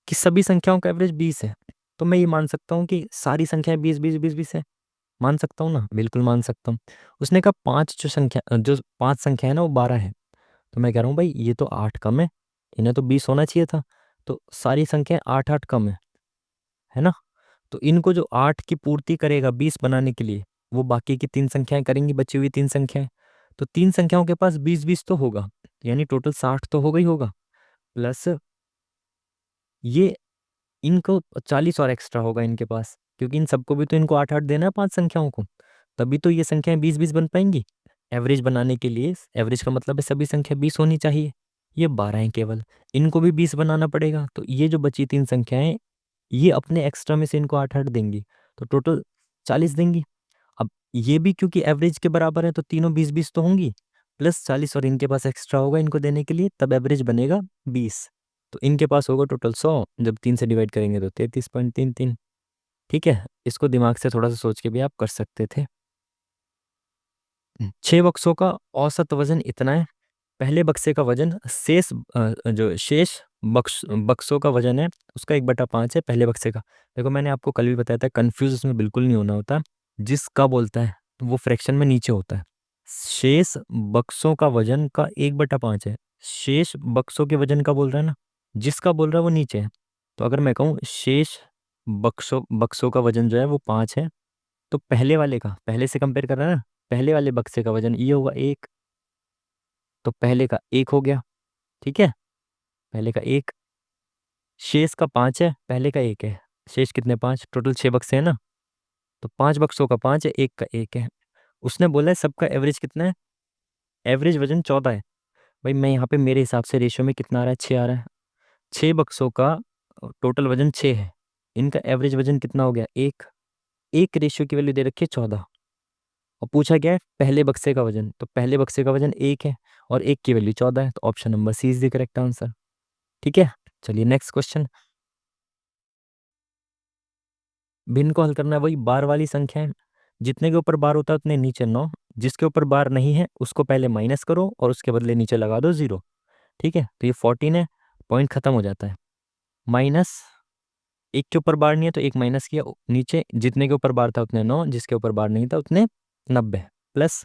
S1: कि सभी संख्याओं का एवरेज 20 है। तो मैं ये मान सकता हूँ कि सारी संख्याएं 20 20 20 20 है। मान सकता हूँ ना, बिल्कुल मान सकता हूँ। उसने कहा जो 5 संख्या है ना वो 12 है। तो मैं कह रहा हूँ भाई ये तो 8 कम है, इन्हें तो 20 होना चाहिए था। तो सारी संख्याएं 8 8 कम है ना? तो इनको जो 8 की पूर्ति करेगा 20 बनाने के लिए, वो बाकी की 3 संख्याएं करेंगी, बची हुई 3 संख्याएं। तो 3 संख्याओं के पास 20 20 तो होगा, यानी टोटल 60 तो होगा ही होगा। प्लस ये इनको 40 और एक्स्ट्रा होगा इनके पास, क्योंकि इन सबको भी तो इनको 8 8 देना है 5 संख्याओं को। तभी तो ये संख्याएं 20 20 बन पाएंगी। एवरेज बनाने के लिए, एवरेज का मतलब है सभी संख्या 20 होनी चाहिए। ये 12 हैं केवल, इनको भी 20 बनाना पड़ेगा। तो ये जो बची 3 संख्याएं, ये अपने एक्स्ट्रा में से इनको 8 8 देंगी, तो टोटल 40 देंगी। अब ये भी क्योंकि एवरेज के बराबर है तो तीनों 20 20 तो होंगी, प्लस 40 और इनके पास एक्स्ट्रा होगा इनको देने के लिए, तब एवरेज बनेगा 20। तो इनके पास होगा टोटल 100, जब 3 से डिवाइड करेंगे तो 33.33। ठीक है, इसको दिमाग से थोड़ा सा सोच के भी आप कर सकते थे। 6 बक्सों का औसत वजन इतना है। पहले बक्से का वजन जो शेष बक्सों का वजन है उसका 1/5 है पहले बक्से का। देखो मैंने आपको कल भी बताया था, कंफ्यूज उसमें बिल्कुल नहीं होना होता। जिसका बोलता है तो वो फ्रैक्शन में नीचे होता है। शेष बक्सों का वजन का 1/5 है। शेष बक्सों के वजन का बोल रहा है ना, जिसका बोल रहा है वो नीचे है। तो अगर मैं कहूँ शेष बक्सों बक्सों का वजन जो है वो 5 है, तो पहले वाले का, पहले से कंपेयर कर रहा है ना, पहले वाले बक्से का वजन ये होगा 1। तो पहले का 1 हो गया। ठीक है, पहले का 1, शेष का 5 है, पहले का 1 है। शेष कितने? 5, टोटल 6 बक्से हैं ना। तो 5 बक्सों का 5 है, 1 का 1 है। उसने बोला है सबका एवरेज कितना है? एवरेज वजन 14 है। भाई मैं यहाँ पे मेरे हिसाब से रेशियो में कितना आ रहा है? 6 आ रहा है। 6 बक्सों का टोटल वजन 6 है, इनका एवरेज वजन कितना हो गया? 1। एक रेशियो की वैल्यू दे रखी है 14, और पूछा गया है पहले बक्से का वजन। तो पहले बक्से का वजन 1 है और 1 की वैल्यू 14 है, तो option number C is the correct answer. ठीक है, चलिए नेक्स्ट क्वेश्चन। भिन्न को हल करना है, वही बार वाली संख्या है। जितने के ऊपर बार होता है उतने नीचे 9, जिसके ऊपर बार नहीं है उसको पहले माइनस करो और उसके बदले नीचे लगा दो 0। ठीक है, तो ये 14 है, पॉइंट खत्म हो जाता है। माइनस, एक के ऊपर बार नहीं है तो एक माइनस किया, नीचे जितने के ऊपर बार था उतने 9, जिसके ऊपर बार नहीं था उतने 90, प्लस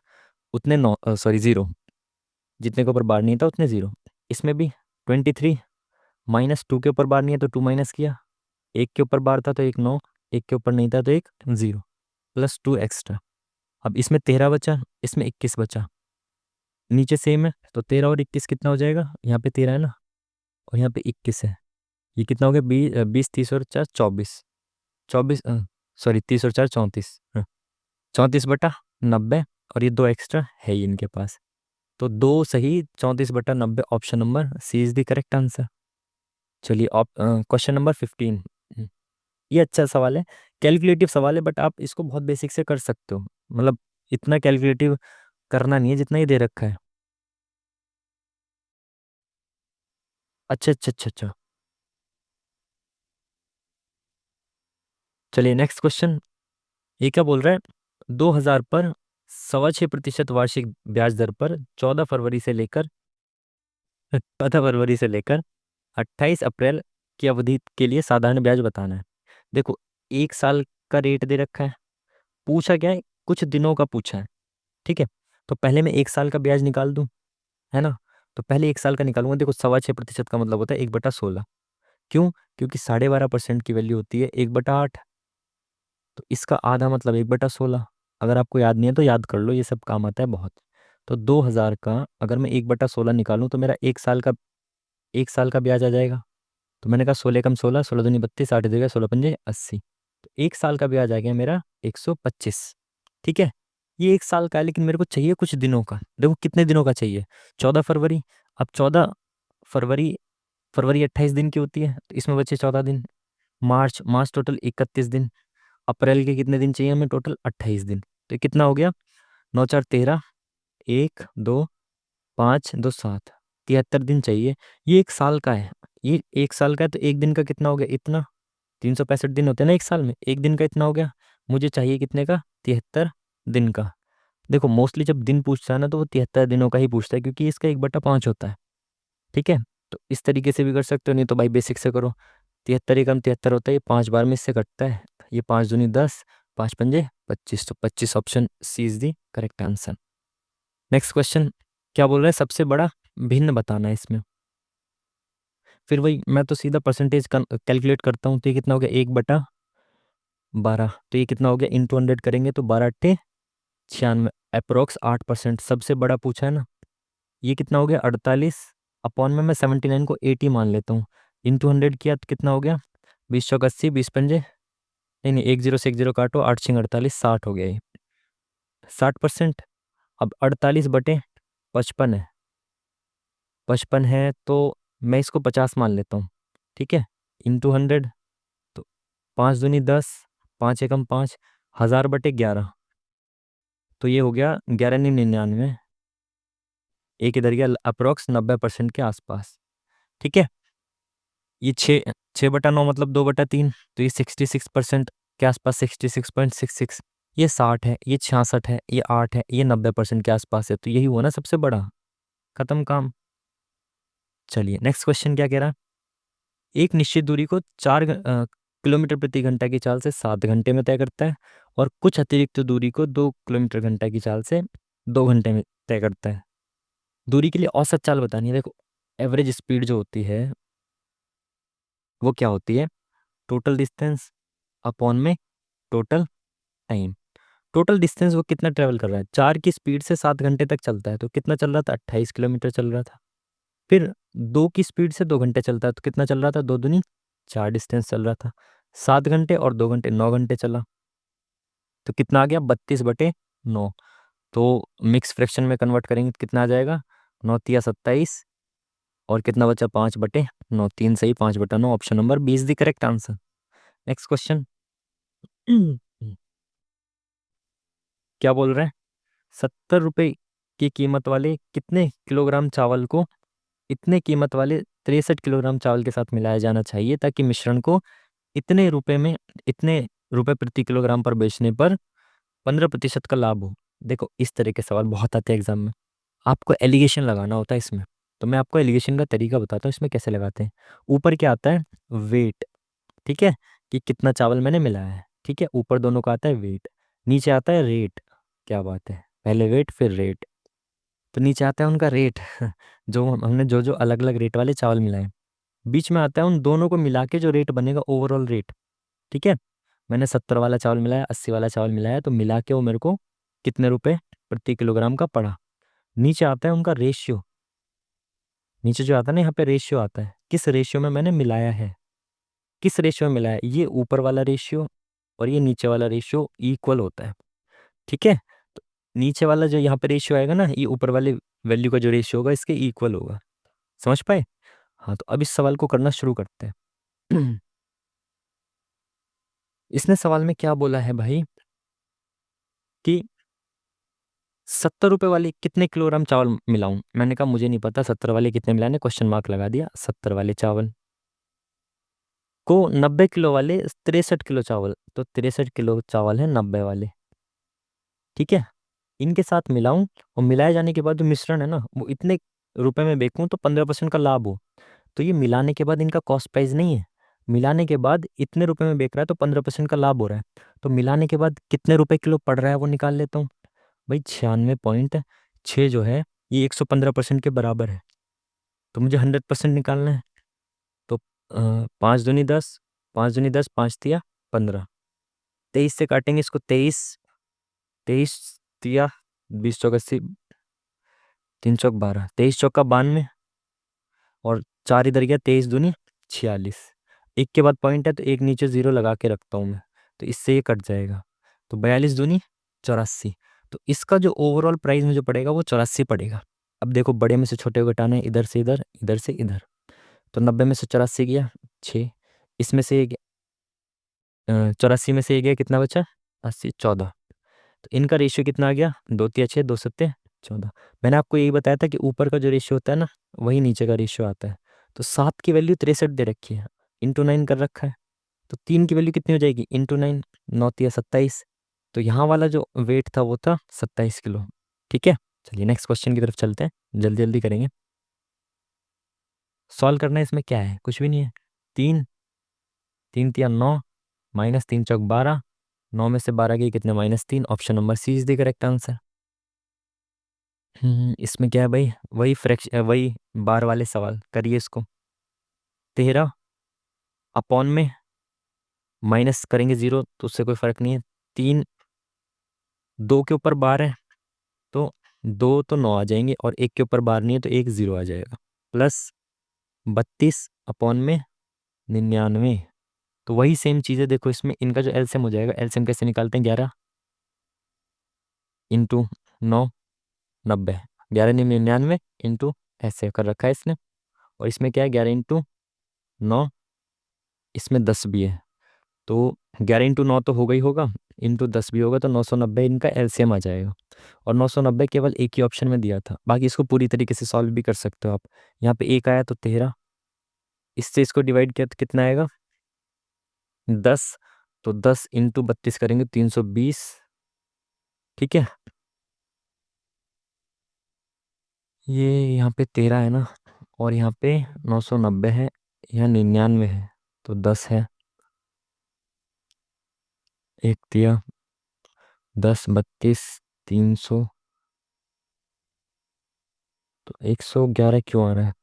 S1: उतने 9 सॉरी 0, जितने के ऊपर बार नहीं था उतने 0। इसमें भी 23, माइनस 2 के ऊपर बार नहीं है तो 2 माइनस किया, एक के ऊपर बार था तो एक 9, एक के ऊपर नहीं था तो एक 0, प्लस 2 एक्स्ट्रा। अब इसमें 13 बचा, इसमें 21 बचा, नीचे सेम है तो 13 और 21 कितना हो जाएगा? यहाँ पे 13 है ना और यहाँ पे 21 है, ये कितना हो गया? 20 30 और 4 24, 24 सॉरी 30 और 4 34, 34/90, और ये 2 एक्स्ट्रा है ही इनके पास। तो 2 सही, 34/90, option number C is the correct answer. चलिए क्वेश्चन नंबर 15। ये अच्छा सवाल है, कैलकुलेटिव सवाल है, बट आप इसको बहुत बेसिक से कर सकते हो। मतलब इतना कैलकुलेटिव करना नहीं है जितना ये दे रखा है। अच्छा अच्छा अच्छा अच्छा, चलिए नेक्स्ट क्वेश्चन। ये क्या बोल रहा है? 2000 पर 6.25% वार्षिक ब्याज दर पर 14 फरवरी से लेकर 28 अप्रैल की अवधि के लिए साधारण ब्याज बताना है। देखो, 1 साल का रेट दे रखा है, पूछा क्या है? कुछ दिनों का पूछा है। ठीक है, तो पहले मैं 1 साल का ब्याज निकाल दूं, है ना? तो पहले 1 साल का निकालूंगा। देखो 6.25% का मतलब होता है 1/16। क्यों? क्योंकि 12.5% की वैल्यू होती है 1/8। तो इसका आधा मतलब 1/16। अगर आपको याद नहीं है तो याद कर लो, ये सब काम आता है बहुत। तो 2000 का अगर मैं 1/16 निकालूं तो मेरा 1 साल का ब्याज आ जाएगा। तो मैंने कहा 16 कम 16, 16 दूनी 32, 8 देगा 16 पंजे 80। तो 1 साल का ब्याज आ गया मेरा 125। ठीक है, ये 1 साल का है, लेकिन मेरे को चाहिए कुछ दिनों का। देखो कितने दिनों का चाहिए? 14 फरवरी। अब 14 फरवरी, फरवरी 28 दिन की होती है तो इसमें बचे 14 दिन। मार्च, मार्च टोटल 31 दिन। अप्रैल के कितने दिन चाहिए हमें? टोटल 28 दिन। तो ये कितना हो गया? 9 4 13, 1 2 5 2 7, 73 दिन चाहिए। ये एक साल का है, ये एक साल का है, तो एक दिन का कितना हो गया? इतना। 365 दिन होते हैं ना एक साल में, एक दिन का इतना हो गया। मुझे चाहिए कितने का? 73 दिन का। देखो मोस्टली जब दिन पूछता है ना तो वो 73 दिनों का ही पूछता है, क्योंकि इसका 1/5 होता है। ठीक है, तो इस तरीके से भी कर सकते हो, नहीं तो भाई बेसिक से करो। 73 एकम 73 होता है, ये 5 बार में इससे कटता है। ये 5 दूनी 10, 5 पंजे 25, तो 25 option C is the correct answer. Next question क्या बोल रहा है? सबसे बड़ा भिन्न बताना है इसमें। फिर वही मैं तो सीधा परसेंटेज कैलकुलेट करता हूँ, तो ये कितना हो गया? 1/12। तो ये कितना हो गया? इंटू 100 करेंगे तो 12 8 96, अप्रोक्स 8%। सबसे बड़ा पूछा है ना। ये कितना हो गया? 48 अपॉन में मैं 79 को 80 मान लेता हूँ। इंटू 100 किया तो कितना हो गया? 20 चौक 80, 20 पंजे, नहीं नहीं, 1 0 से 1 0 काटो, 8 6 48, 60 हो गया ये। 60%। अब 48/55 है, 55 है तो मैं इसको 50 मान लेता हूँ। ठीक है, इंटू 100, तो 5 दूनी 10, 5 एकम 5, 1000/11। तो ये हो गया 1199। एक इधर गया, अप्रोक्स 90% के आसपास। ठीक है, ये 6/9 मतलब 2/3, तो ये 66% के आसपास, 66.66। ये 60 है, ये 66 है, ये 8 है, ये 90% के आसपास है, तो यही हुआ ना सबसे बड़ा। खत्म काम। चलिए नेक्स्ट क्वेश्चन क्या कह रहा है? एक निश्चित दूरी को 4 किलोमीटर प्रति घंटा की चाल से 7 घंटे में तय करता है, और कुछ अतिरिक्त दूरी को 2 किलोमीटर घंटा की चाल से 2 घंटे में तय करता है। दूरी के लिए औसत चाल बतानी है। देखो एवरेज स्पीड जो होती है वो क्या होती है? टोटल डिस्टेंस अपॉन में टोटल टाइम। टोटल डिस्टेंस वो कितना ट्रेवल कर रहा है? 4 की स्पीड से 7 घंटे तक चलता है, तो कितना चल रहा था? 28 किलोमीटर चल रहा था। फिर 2 की स्पीड से 2 घंटे चलता है, तो कितना चल रहा था? 2 दूनी 4 डिस्टेंस चल रहा था। 7 घंटे और 2 घंटे, 9 घंटे चला। तो कितना आ गया? 32/9। तो मिक्स फ्रैक्शन में कन्वर्ट करेंगे तो कितना आ जाएगा? 9 तिया 27, और कितना बचा? 5/9। 3 सही, 5/9, option number B is the correct answer. Next question क्या बोल रहे हैं? 70 रुपए की कीमत वाले कितने किलोग्राम चावल को इतने कीमत वाले 63 किलोग्राम चावल के साथ मिलाया जाना चाहिए, ताकि मिश्रण को इतने रुपए में, इतने रुपए प्रति किलोग्राम पर बेचने पर 15% का लाभ हो? देखो इस तरह के सवाल बहुत आते हैं एग्जाम में। आपको एलिगेशन लगाना होता है इसमें। तो मैं आपको एलिगेशन का तरीका बताता हूँ इसमें कैसे लगाते हैं। ऊपर क्या आता है? वेट। ठीक है, कि कितना चावल मैंने मिलाया है। ठीक है, ऊपर दोनों का आता है वेट। नीचे आता है रेट। क्या बात है, पहले वेट फिर रेट। तो नीचे आता है उनका रेट जो हमने जो जो अलग अलग रेट वाले चावल मिलाए। बीच में आता है उन दोनों को मिला के जो रेट बनेगा, ओवरऑल रेट। ठीक है, मैंने 70 वाला चावल मिलाया, 80 वाला चावल मिलाया, तो मिला के वो मेरे को कितने रुपए प्रति किलोग्राम का पड़ा। नीचे आता है उनका रेशियो। नीचे जो आता है ना, यहाँ पे रेशियो आता है, किस रेशियो में मैंने मिलाया है। किस रेशियो में मिलाया है? ये ऊपर वाला रेशियो और ये नीचे वाला रेशियो इक्वल होता है। ठीक है, तो नीचे वाला जो यहाँ पे रेशियो आएगा ना, ये ऊपर वाले वैल्यू का जो रेशियो होगा इसके इक्वल होगा। समझ पाए? हाँ, तो अब इस सवाल को करना शुरू करते हैं। इसने सवाल में क्या बोला है भाई कि 70 रुपए वाले कितने किलोग्राम चावल मिलाऊं? मैंने कहा मुझे नहीं पता 70 वाले कितने मिलाने, क्वेश्चन मार्क लगा दिया। 70 वाले चावल को 90 किलो वाले 63 किलो चावल, तो 63 किलो चावल है 90 वाले। ठीक है, इनके साथ मिलाऊं, और मिलाए जाने के बाद जो मिश्रण है ना वो इतने रुपए में बेचूं तो 15% का लाभ हो। तो ये मिलाने के बाद इनका कॉस्ट प्राइस नहीं है। मिलाने के बाद इतने रुपए में बेच रहा है तो 15% का लाभ हो रहा है। तो मिलाने के बाद कितने रुपए किलो पड़ रहा है वो निकाल लेता हूँ। भाई 96.6 जो है ये 115% के बराबर है। तो मुझे 100% निकालना है। तो 5 दूनी 10, 5 दूनी 10, 5 तिया 15। 23 से काटेंगे इसको, 23, 23 तिया 20 चौक 80, 3 चौक 12, 23 चौका 92, और 4 इधर गया, 23 दूनी 46। एक के बाद पॉइंट है तो एक नीचे जीरो लगा के रखता हूँ मैं, तो इससे ये कट जाएगा। तो 42 दूनी 84। तो इसका जो ओवरऑल प्राइस मुझे पड़ेगा वो 84 पड़ेगा। अब देखो बड़े में से छोटे को घटाना है, इधर से इधर, इधर से इधर। तो 90 में से 84 गया 6, इसमें से चौरासी में से ये गया, कितना बचा? 80, 14। तो इनका रेशियो कितना आ गया? 2 3 6, 2 7 14। मैंने आपको यही बताया था कि ऊपर का जो रेशियो होता है ना, वही नीचे का रेशियो आता है। तो 7 की वैल्यू 63 दे रखी है, इंटू 9 कर रखा है। तो 3 की वैल्यू कितनी हो जाएगी? इंटू 9, 9 3 27। तो यहाँ वाला जो वेट था वो था 27 किलो। ठीक है, चलिए नेक्स्ट क्वेश्चन की तरफ चलते हैं, जल्दी जल्दी करेंगे। सॉल्व करना है, इसमें क्या है? कुछ भी नहीं है। 3, 3 3 9, -3 × 4 = 12। 9 में से 12 गई कितने? -3। Option number C is the correct answer. इसमें क्या है भाई? वही फ्रैक्शन, वही बार वाले सवाल करिए इसको। 13 अपॉन में माइनस करेंगे 0 तो उससे कोई फर्क नहीं है। 3, 2 के ऊपर बार है तो 2 तो 9 आ जाएंगे, और 1 के ऊपर बार नहीं है तो 1 0 आ जाएगा। प्लस 32 अपॉन में 99। तो वही सेम चीज़ है, देखो इसमें इनका जो एलसीएम हो जाएगा, एलसीएम कैसे निकालते हैं? 11 इंटू 9, 90। 11 99 इंटू, ऐसे कर रखा है इसने। और इसमें क्या है? 11 × 9, इसमें 10 भी है। तो 11 × 9 तो होगा ही होगा, इंटू 10 भी होगा, तो 990 इनका एलसीएम आ जाएगा। और 990 केवल एक ही ऑप्शन में दिया था, बाकी इसको पूरी तरीके से सॉल्व भी कर सकते हो आप। यहाँ पे एक आया तो 13, इससे इसको डिवाइड किया तो कितना आएगा? 10। तो 10 इंटू 32 करेंगे 320। ठीक है, ये यहाँ पे 13 है ना, और यहाँ पे 990 है, यहाँ 99 है, तो 10 है। एक दिया, 10 32 300, तो 111 क्यों आ रहा है?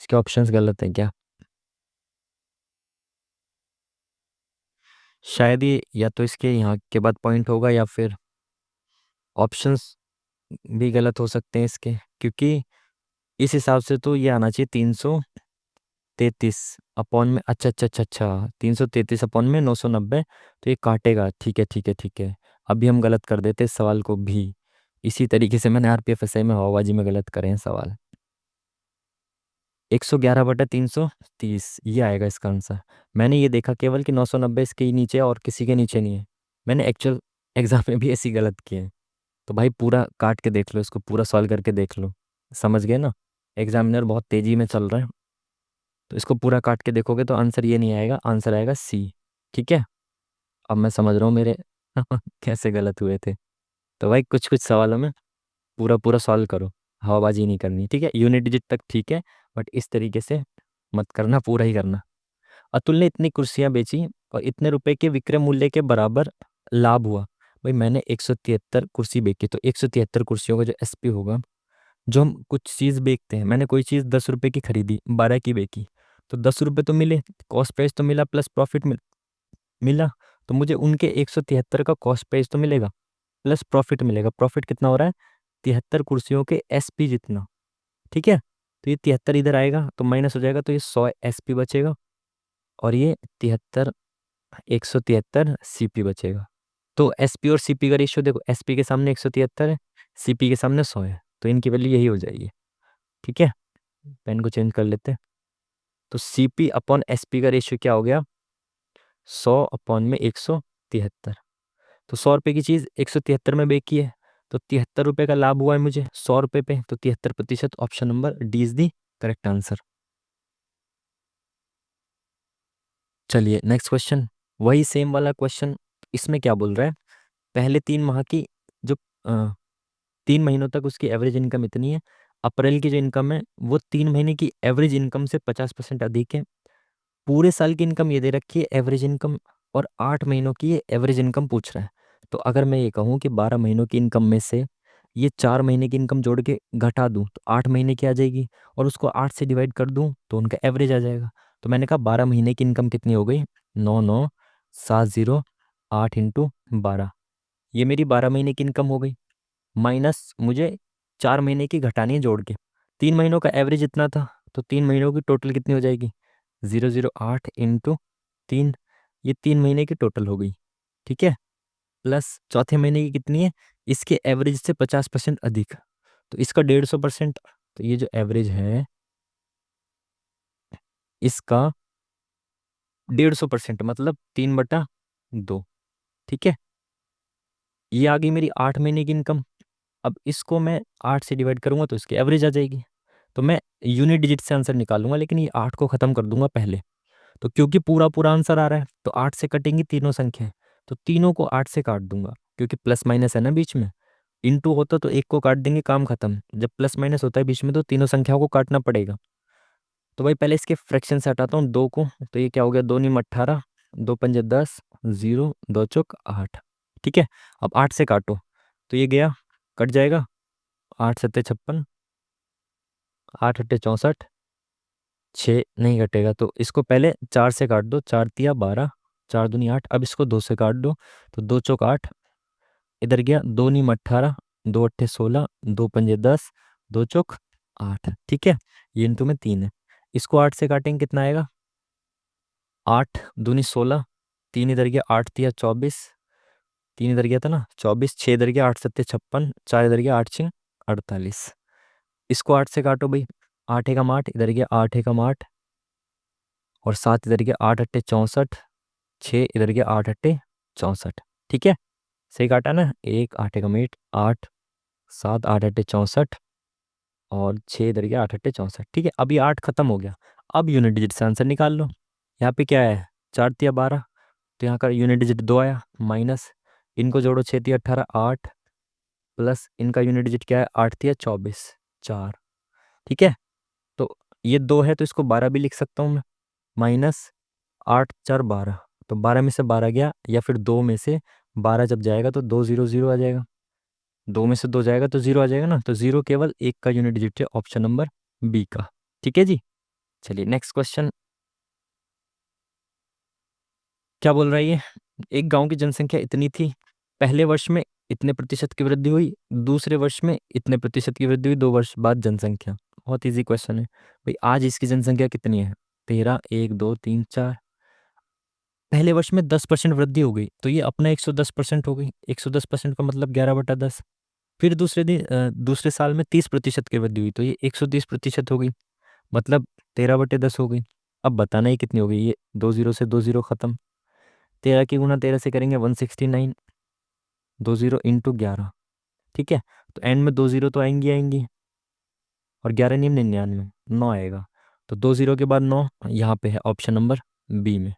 S1: इसके ऑप्शंस गलत है क्या? शायद ये या तो इसके यहाँ के बाद पॉइंट होगा, या फिर ऑप्शंस भी गलत हो सकते हैं इसके, क्योंकि इस हिसाब से तो ये आना चाहिए 333 अपॉन में। अच्छा अच्छा अच्छा अच्छा, 333 अपॉन में 990, तो ये काटेगा। ठीक है ठीक है ठीक है, अभी हम गलत कर देते इस सवाल को भी। इसी तरीके से मैंने आरपीएफ एसआई में हवाबाजी में गलत करे हैं सवाल। 111/330, ये आएगा इसका आंसर। मैंने ये देखा केवल कि 990 इसके ही नीचे है और किसी के नीचे नहीं है। मैंने एक्चुअल एग्जाम में भी ऐसी गलत किए हैं। तो भाई पूरा काट के देख लो, इसको पूरा सॉल्व करके देख लो। समझ गए ना? एग्जामिनर बहुत तेजी में चल रहा है, तो इसको पूरा काट के देखोगे तो आंसर ये नहीं आएगा, आंसर आएगा सी। ठीक है, अब मैं समझ रहा हूँ मेरे कैसे गलत हुए थे। तो भाई कुछ कुछ सवालों में पूरा पूरा सॉल्व करो, हवाबाजी नहीं करनी। ठीक है, यूनिट डिजिट तक ठीक है, बट इस तरीके से मत करना, पूरा ही करना। अतुल ने इतनी कुर्सियां बेची और इतने रुपए के विक्रय मूल्य के बराबर लाभ हुआ। भाई मैंने 173 कुर्सी बेची, तो 173 कुर्सियों का जो एसपी होगा, जो हम कुछ चीज़ बेचते हैं, मैंने कोई चीज़ 10 रुपए की खरीदी, 12 की बेची, तो 10 रुपए तो मिले, कॉस्ट प्राइस तो मिला, प्लस प्रॉफिट मिला। तो मुझे उनके 173 का कॉस्ट प्राइस तो मिलेगा, प्लस प्रॉफिट मिलेगा। प्रॉफिट कितना हो रहा है? 73 कुर्सियों के एसपी जितना। ठीक है, तो ये 73 इधर आएगा तो माइनस हो जाएगा, तो ये 100 एसपी बचेगा, और ये 73, 173 सीपी बचेगा। तो एसपी और सीपी का रेशियो देखो, एसपी के सामने 173 है, सीपी के सामने 100 है, तो इनकी वैल्यू यही हो जाएगी। ठीक है, पेन को चेंज कर लेते हैं। तो सीपी अपॉन एसपी का रेशियो क्या हो गया? 100 अपॉन में 173। तो 100 रुपए की चीज़ 173 में बेची है, तो 73 रुपए का लाभ हुआ है मुझे 100 रुपए पे, तो 73%। Option number D is the correct answer. चलिए नेक्स्ट क्वेश्चन, वही सेम वाला क्वेश्चन। इसमें क्या बोल रहा है? पहले 3 माह की जो 3 महीनों तक उसकी एवरेज इनकम इतनी है। अप्रैल की जो इनकम है वो 3 महीने की एवरेज इनकम से 50% अधिक है। पूरे साल की इनकम ये दे रखी है एवरेज इनकम, और 8 महीनों की ये एवरेज इनकम पूछ रहा है। तो अगर मैं ये कहूँ कि 12 महीनों की इनकम में से ये 4 महीने की इनकम जोड़ के घटा दूं तो 8 महीने की आ जाएगी, और उसको 8 से डिवाइड कर दूं तो उनका एवरेज आ जाएगा। तो मैंने कहा 12 महीने की इनकम कितनी हो गई? 9 9 7 0 8 × 12, ये मेरी 12 महीने की इनकम हो गई। माइनस मुझे 4 महीने की घटानी है जोड़ के। 3 महीनों का एवरेज इतना था, तो 3 महीनों की टोटल कितनी हो जाएगी? 0 0 8 × 3, ये 3 महीने की टोटल हो गई। ठीक है, प्लस चौथे महीने की कितनी है? इसके एवरेज से 50% अधिक, तो इसका 150%। तो ये जो एवरेज है इसका 150%, मतलब 3/2। ठीक है, ये आ गई मेरी 8 महीने की इनकम। अब इसको मैं 8 से डिवाइड करूंगा तो इसकी एवरेज आ जाएगी। तो मैं यूनिट डिजिट से आंसर निकालूंगा, लेकिन ये 8 को खत्म कर दूंगा पहले। तो क्योंकि पूरा पूरा आंसर आ रहा है तो 8 से कटेंगी तीनों संख्याएं, तो तीनों को 8 से काट दूंगा, क्योंकि प्लस माइनस है ना बीच में। इनटू होता तो एक को काट देंगे, काम खत्म। जब प्लस माइनस होता है बीच में तो तीनों संख्याओं को काटना पड़ेगा। तो भाई पहले इसके फ्रैक्शन से हटाता हूँ 2 को, तो ये क्या हो गया, 2 × 9 = 18, 2 × 5 = 10, 0 2 चौक 8। ठीक है, अब 8 से काटो तो ये गया, कट जाएगा। 8 × 7 = 56, 8 × 8 = 64, 6 नहीं कटेगा तो इसको पहले 4 से काट दो, 4 × 3 = 12, 4 × 2 = 8। अब इसको 2 से काट दो तो 2 चौक 8, इधर गया 2 × 9 = 18, 2 × 8 = 16, 2 × 5 = 10, 2 चौक 8। ठीक है, ये इनटू में 3 है। इसको 8 से काटेंगे कितना आएगा, 8 × 2 = 16, 3 इधर गया, 8 × 3 = 24, 3 इधर गया था ना 24, 6 इधर गया, 8 × 7 = 56, 4 इधर गया, 8 × 6 = 48। इसको 8 से काटो भाई, 8 एकम 8 इधर गया, 8 एकम 8 और 7 इधर गया, 8 × 8 = 64, 6 इधर गया, 8 × 8 = 64। ठीक है, सही काटा ना, 1 8 एकम 8 8, 7 8 × 8 = 64 और 6 इधर गया, 8 × 8 = 64। ठीक है, अब ये 8 खत्म हो गया। अब यूनिट डिजिट से आंसर निकाल लो। यहाँ पे क्या है, 4 × 3 = 12, तो यहाँ का यूनिट डिजिट 2 आया, माइनस इनको जोड़ो, 6 × 3 = 18, 8 प्लस इनका यूनिट डिजिट क्या है, 8 × 3 = 24, 4। ठीक है, तो ये 2 है तो इसको 12 भी लिख सकता हूँ मैं, माइनस 8 × 4 = 12, तो 12 में से 12 गया, या फिर 2 में से 12 जब जाएगा तो 2 0 0 आ जाएगा, 2 में से 2 जाएगा तो 0 आ जाएगा ना, तो 0 केवल एक का यूनिट डिजिट है, ऑप्शन नंबर बी का। ठीक है जी, चलिए नेक्स्ट क्वेश्चन। क्या बोल रहा है ये, एक गांव की जनसंख्या इतनी थी, पहले वर्ष में इतने प्रतिशत की वृद्धि हुई, दूसरे वर्ष में इतने प्रतिशत की वृद्धि हुई, 2 वर्ष बाद जनसंख्या। बहुत इजी क्वेश्चन है भाई। आज इसकी जनसंख्या कितनी है, 13, 1 2 3 4। पहले वर्ष में 10% वृद्धि हो गई, तो ये अपना 110% हो गई। 110% का मतलब 11/10। फिर दूसरे साल में 30% की वृद्धि हुई, तो ये 130% हो गई, मतलब 13/10 हो गई। अब बताना ही कितनी हो गई, ये 2 0 से 2 0 खत्म। 13 की गुना 13 से करेंगे 169, 2 0 × 11। ठीक है, तो एंड में 2 0 तो आएंगी आएंगी, और 11 नहीं 99, 9 आएगा। तो 2 0 के बाद 9 यहाँ पे है, ऑप्शन नंबर बी में।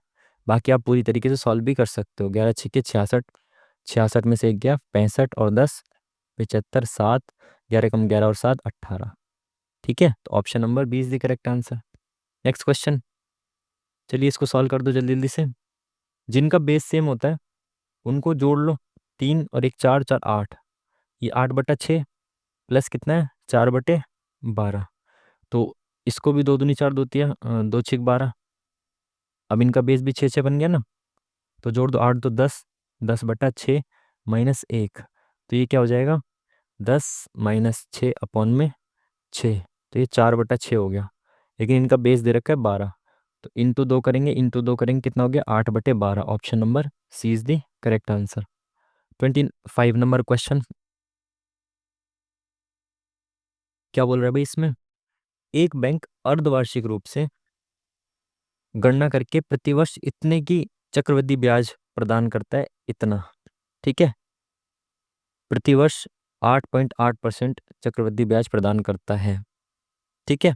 S1: बाकी आप पूरी तरीके से सॉल्व भी कर सकते हो। 11 छक्के 66, 66 में से 1 गया, 65 और 10 75, 7 11 कम 11 और 7 18। ठीक है, तो option number B is the correct answer. Next question, चलिए इसको सॉल्व कर दो जल्दी जल्दी से। जिनका बेस सेम होता है उनको जोड़ लो, 3 और 1 4 4 8, ये 8/6 प्लस कितना है, 4/12। तो इसको भी 2 दूनी 4 2 तिया 2 6 12। अब इनका बेस भी 6 6 बन गया ना, तो जोड़ दो, 8 2 10, 10/6 माइनस 1, तो ये क्या हो जाएगा, 10 माइनस 6 अपॉन में 6, तो ये 4/6 हो गया। लेकिन इनका बेस दे रखा है 12, तो इंटू 2 करेंगे कितना हो गया, 8/12। Option number C is the correct answer. 25 number question, क्या बोल रहा है भाई इसमें, एक बैंक अर्धवार्षिक रूप से गणना करके प्रतिवर्ष इतने की चक्रवृद्धि ब्याज प्रदान करता है, इतना। ठीक है, प्रतिवर्ष 8.8% चक्रवृद्धि ब्याज प्रदान करता है। ठीक है,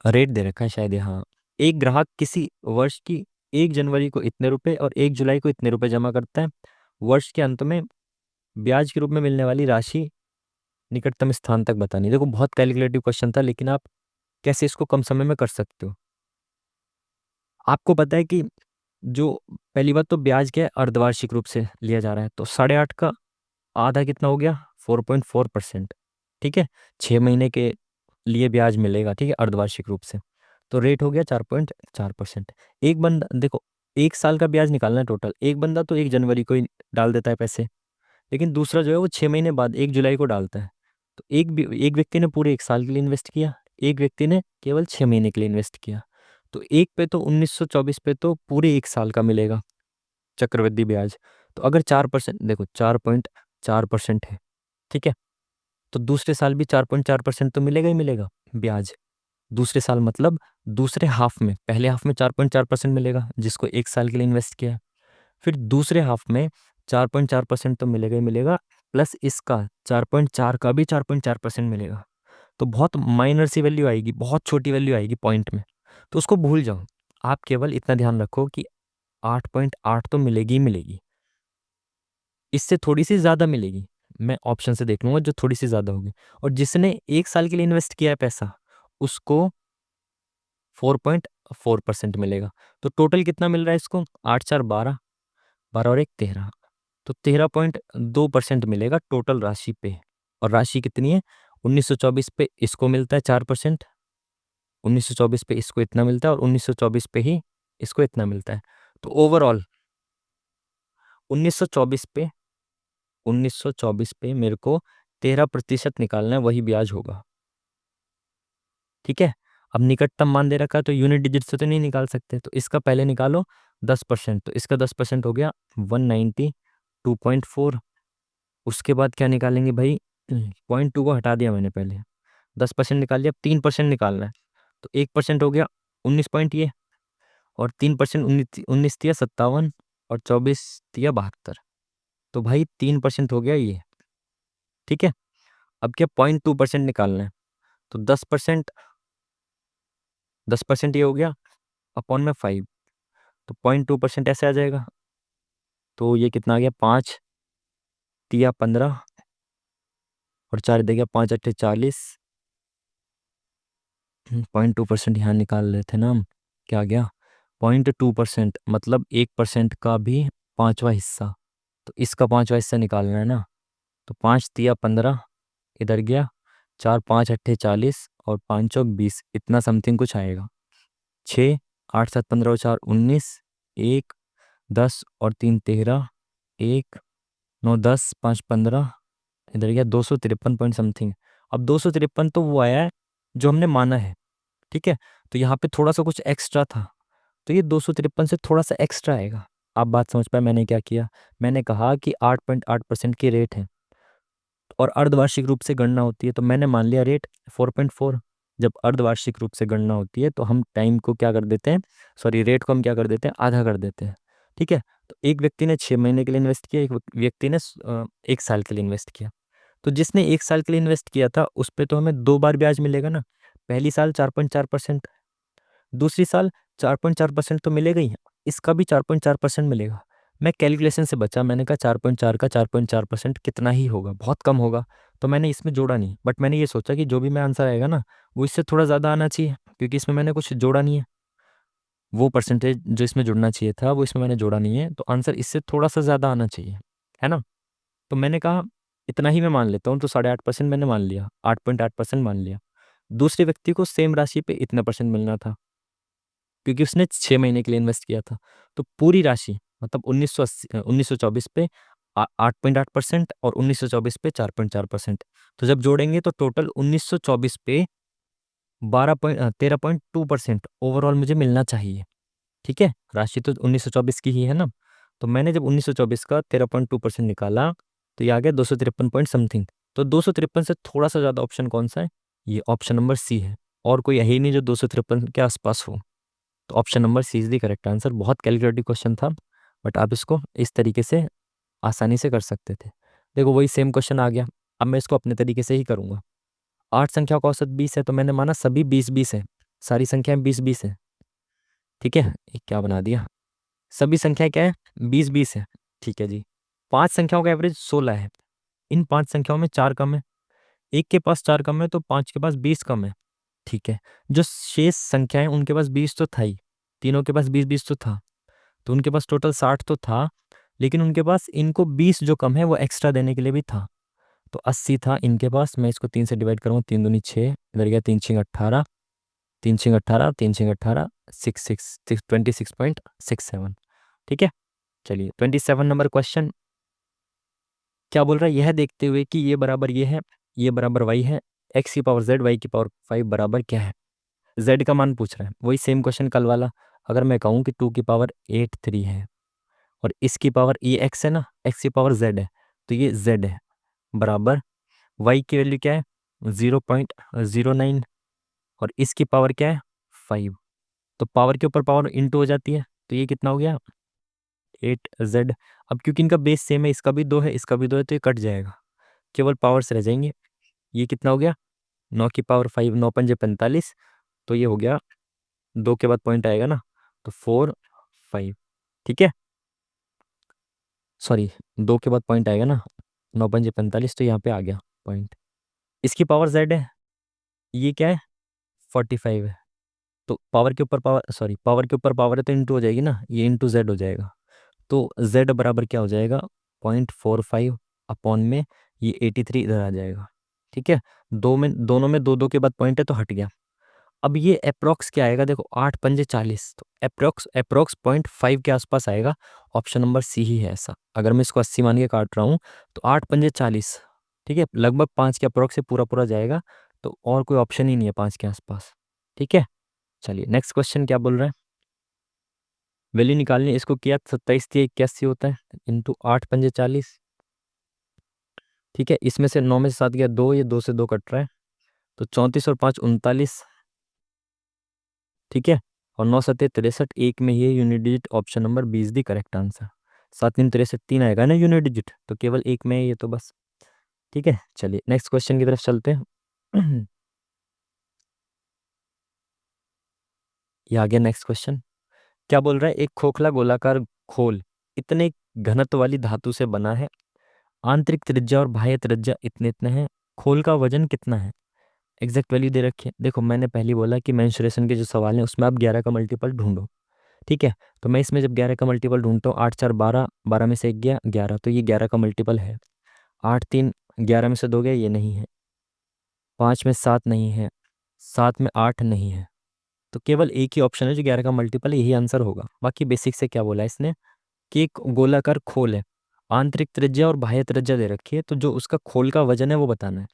S1: रेट दे रखा है शायद यहाँ। एक ग्राहक किसी वर्ष की 1 जनवरी को इतने रुपए और 1 जुलाई को इतने रुपए जमा करता है। वर्ष के अंत में ब्याज के रूप में मिलने वाली राशि निकटतम स्थान तक बतानी। देखो बहुत कैलकुलेटिव क्वेश्चन था, लेकिन आप कैसे इसको कम समय में कर सकते हो। आपको पता है कि जो पहली बात तो ब्याज क्या है, अर्धवार्षिक रूप से लिया जा रहा है, तो 8.5 का आधा कितना हो गया, 4.4%। ठीक है, 6 महीने के लिए ब्याज मिलेगा, ठीक है, अर्धवार्षिक रूप से, तो रेट हो गया 4.4%। एक बंदा देखो, 1 साल का ब्याज निकालना है टोटल, एक बंदा तो 1 जनवरी को ही डाल देता है पैसे, लेकिन दूसरा जो है वो 6 महीने बाद 1 जुलाई को डालता है। तो एक व्यक्ति ने पूरे 1 साल के लिए इन्वेस्ट किया, एक व्यक्ति ने केवल 6 महीने के लिए इन्वेस्ट किया। तो एक पे तो 1924 पे तो पूरे 1 साल का मिलेगा चक्रवृद्धि ब्याज। तो अगर 4%, देखो 4.4% है, ठीक है, तो दूसरे साल भी 4.4% तो मिलेगा ही मिलेगा ब्याज। दूसरे साल मतलब दूसरे हाफ में, पहले हाफ में 4.4% मिलेगा जिसको 1 साल के लिए इन्वेस्ट किया, फिर दूसरे हाफ में 4.4% तो मिलेगा ही मिलेगा, प्लस इसका 4.4 का भी 4.4% मिलेगा। तो बहुत माइनर सी वैल्यू आएगी, बहुत छोटी वैल्यू आएगी पॉइंट में, तो उसको भूल जाओ। आप केवल इतना ध्यान रखो कि 8.8 तो मिलेगी ही मिलेगी, इससे थोड़ी सी ज़्यादा मिलेगी, मैं ऑप्शन से देख लूँगा जो थोड़ी सी ज़्यादा होगी। और जिसने 1 साल के लिए इन्वेस्ट किया है पैसा, उसको 4.4% मिलेगा। तो टोटल कितना मिल रहा है इसको? 8 4 12, 12 और 1 13, तो 13.2% मिलेगा टोटल राशि पे। और राशि कितनी है? 1924 पे इसको मिलता है 4%, 1924 पे इसको इतना मिलता है, और 1924 पे ही इसको इतना मिलता है। तो ओवरऑल 1924 पे 1924 पे मेरे को 13% निकालना है, वही ब्याज होगा। ठीक है, अब निकटतम मान दे रखा है तो यूनिट डिजिट से तो नहीं निकाल सकते, तो इसका पहले निकालो 10%, तो इसका 10% हो गया 192.4। उसके बाद क्या निकालेंगे भाई? 0.2 को हटा दिया मैंने पहले, 10% निकाल लिया, अब 3% निकालना है, तो 1% हो गया 19 पॉइंट ये, और 3% 19 दिया 57, और 24 दिया 72, तो भाई 3% हो गया ये। ठीक है, अब क्या 0.2% निकालना है, तो 10% ये हो गया अपॉन में 5, तो 0.2% ऐसे आ जाएगा। तो ये कितना आ गया? 5 तिया 15, और 4 दे गया 5 अट्ठे 40, 0.2% यहाँ निकाल लेते ना हम, क्या आ गया? 0.2% मतलब 1% का भी 5वां हिस्सा, तो इसका 5वां हिस्सा निकालना है ना। तो 5 तिया 15 इधर गया, 4 5 अट्ठे 40, और 5 चौक 20, इतना समथिंग कुछ आएगा। 6 8 7 15 और 4 19, 1 10 और 3 13, 1 9 10 5 15, इधर गया 253 पॉइंट समथिंग। अब 253 तो वो आया है जो हमने माना है, ठीक है, तो यहाँ पे थोड़ा सा कुछ एक्स्ट्रा था, तो ये 253 से थोड़ा सा एक्स्ट्रा आएगा। आप बात समझ पाए मैंने क्या किया? मैंने कहा कि 8.8% की रेट है और अर्धवार्षिक रूप से गणना होती है, तो मैंने मान लिया रेट 4.4। जब अर्धवार्षिक रूप से गणना होती है तो हम टाइम को क्या कर देते हैं, सॉरी रेट को हम क्या कर देते हैं, आधा कर देते हैं। ठीक है, तो एक व्यक्ति ने 6 महीने के लिए इन्वेस्ट किया, एक व्यक्ति ने 1 साल के लिए इन्वेस्ट किया। तो जिसने 1 साल के लिए इन्वेस्ट किया था उस पर तो हमें 2 बार ब्याज मिलेगा ना, पहली साल 4.4%, दूसरी साल 4.4% तो मिलेगा ही, इसका भी 4.4% मिलेगा। मैं कैलकुलेशन से बचा, मैंने कहा 4.4 का 4.4% कितना ही होगा, बहुत कम होगा, तो मैंने इसमें जोड़ा नहीं। बट मैंने ये सोचा कि जो भी मैं आंसर आएगा ना वो इससे थोड़ा ज़्यादा आना चाहिए, क्योंकि इसमें मैंने कुछ जोड़ा नहीं है, वो परसेंटेज जो इसमें जुड़ना चाहिए था वो इसमें मैंने जोड़ा नहीं है, तो आंसर इससे थोड़ा सा ज़्यादा आना चाहिए, है ना। तो मैंने कहा इतना ही मैं मान लेता हूँ, तो 8.5% मैंने मान लिया, 8.8% मान लिया। दूसरे व्यक्ति को सेम राशि पे इतना परसेंट मिलना था, क्योंकि उसने 6 महीने के लिए इन्वेस्ट किया था, तो पूरी राशि मतलब 1924 पे 8.8% और 1924 पे 4.4%, तो जब जोड़ेंगे तो टोटल 1924 पे 13.2% ओवरऑल मुझे मिलना चाहिए। ठीक है, राशि तो 1924 की ही है ना, तो मैंने जब 1924 का 13.2% निकाला तो ये आ गया 253 पॉइंट समथिंग। तो 253 से थोड़ा सा ज़्यादा ऑप्शन कौन सा है? ये ऑप्शन नंबर सी है, और कोई है ही नहीं जो 253 के आसपास हो, तो option number C is the correct answer. बहुत कैलकुलेटिव क्वेश्चन था, बट आप इसको इस तरीके से आसानी से कर सकते थे। देखो वही सेम क्वेश्चन आ गया, अब मैं इसको अपने तरीके से ही करूँगा। 8 संख्याओं का औसत 20 है, तो मैंने माना सभी 20-20 है, सारी संख्याएं 20-20 है। ठीक है, ये क्या बना दिया, सभी संख्याएं क्या है, 20-20 है। ठीक है जी, 5 संख्याओं का एवरेज 16 है, इन 5 संख्याओं में 4 कम है, एक के पास 4 कम है तो 5 के पास 20 कम है। ठीक है, जो शेष संख्याएं उनके पास 20 तो था ही, तीनों के पास 20-20 तो था, तो उनके पास टोटल 60 तो था, लेकिन उनके पास इनको 20 जो कम है वो एक्स्ट्रा देने के लिए भी था, तो 80 था इनके पास। मैं इसको 3 से डिवाइड करूँगा, 3 दूनी 6, इधर गया 3 6 18, 3 6 18, 3 6 18, 26.67। ठीक है, चलिए 27 नंबर क्वेश्चन क्या बोल रहा है, यह देखते हुए कि ये बराबर ये है, ये बराबर वाई है, एक्स की पावर जेड वाई की पावर 5 बराबर क्या है। जेड का मान पूछ रहा है, वही सेम क्वेश्चन कल वाला। अगर मैं कहूँ कि 2 की पावर 8 3 है और इसकी पावर ये एक्स है ना, एक्स की पावर जेड है, तो ये जेड है, बराबर वाई की वैल्यू क्या है 0.09, और इसकी पावर क्या है 5, तो पावर के ऊपर पावर इंटू हो जाती है, तो ये कितना हो गया 8z। अब क्योंकि इनका बेस सेम है, इसका भी 2 है इसका भी 2 है, तो ये कट जाएगा, केवल पावर्स रह जाएंगे। ये कितना हो गया 9 की पावर 5, 9 पंजे 45, तो ये हो गया 2 के बाद पॉइंट आएगा ना, तो 4 5, ठीक है, सॉरी 2 के बाद पॉइंट आएगा ना, 9 पंजे 45, तो यहाँ पे आ गया पॉइंट। इसकी पावर z है, ये क्या है 45 है, तो पावर के ऊपर पावर, सॉरी पावर के ऊपर पावर है तो इंटू हो जाएगी ना, ये इंटू z हो जाएगा, तो z बराबर क्या हो जाएगा 0.45 अपॉन में ये 83 इधर आ जाएगा, ठीक है। दोनों में दो दो के बाद पॉइंट है तो हट गया। अब ये अप्रोक्स क्या आएगा, देखो 8 पंजे 40, तो अप्रोक्स 0.5 के आसपास आएगा। ऑप्शन नंबर सी ही है ऐसा। अगर मैं इसको 80 मान के काट रहा हूँ तो 8 पंजे 40, ठीक है, लगभग 5 के अप्रोक्स से पूरा पूरा जाएगा, तो और कोई ऑप्शन ही नहीं है 5 के आसपास, ठीक है। चलिए नेक्स्ट क्वेश्चन क्या बोल रहा है, वैल्यू निकालनी है, इसको किया 27 होता है इंटू 8 पंजे 40, ठीक है। इसमें से 9 में से 7 गया 2, ये 2 से 2 कट रहा है, तो 34 और 5 39, ठीक है, और 9 सत्ते 63, एक में ये unit digit, option number B is the correct answer. 7 3 63, 3 आएगा ना यूनिट डिजिट, तो केवल एक में है ये तो बस, ठीक है। चलिए नेक्स्ट क्वेश्चन की तरफ चलते हैं। ये आ गया नेक्स्ट क्वेश्चन। क्या बोल रहा है, एक खोखला गोलाकार खोल इतने घनत्व वाली धातु से बना है, आंतरिक त्रिज्या और बाह्य त्रिज्या इतने इतने हैं, खोल का वजन कितना है। एग्जैक्ट वैल्यू दे रखी है। देखो मैंने पहले बोला कि मेंसुरेशन के जो सवाल हैं उसमें आप 11 का मल्टीपल ढूंढो, ठीक है। तो मैं इसमें जब 11 का मल्टीपल ढूंढता हूँ, 8 4 12, 12 में से एक गया 11, तो ये 11 का मल्टीपल है। 8 3 11 में से 2 गया, ये नहीं है। 5 में 7 नहीं है, 7 में 8 नहीं है, तो केवल एक ही ऑप्शन है जो 11 का मल्टीपल है, यही आंसर होगा। बाकी बेसिक से क्या बोला है इसने कि एक गोलाकार खोल है, आंतरिक त्रिज्या और बाह्य त्रिज्या दे रखी है, तो जो उसका खोल का वजन है वो बताना है।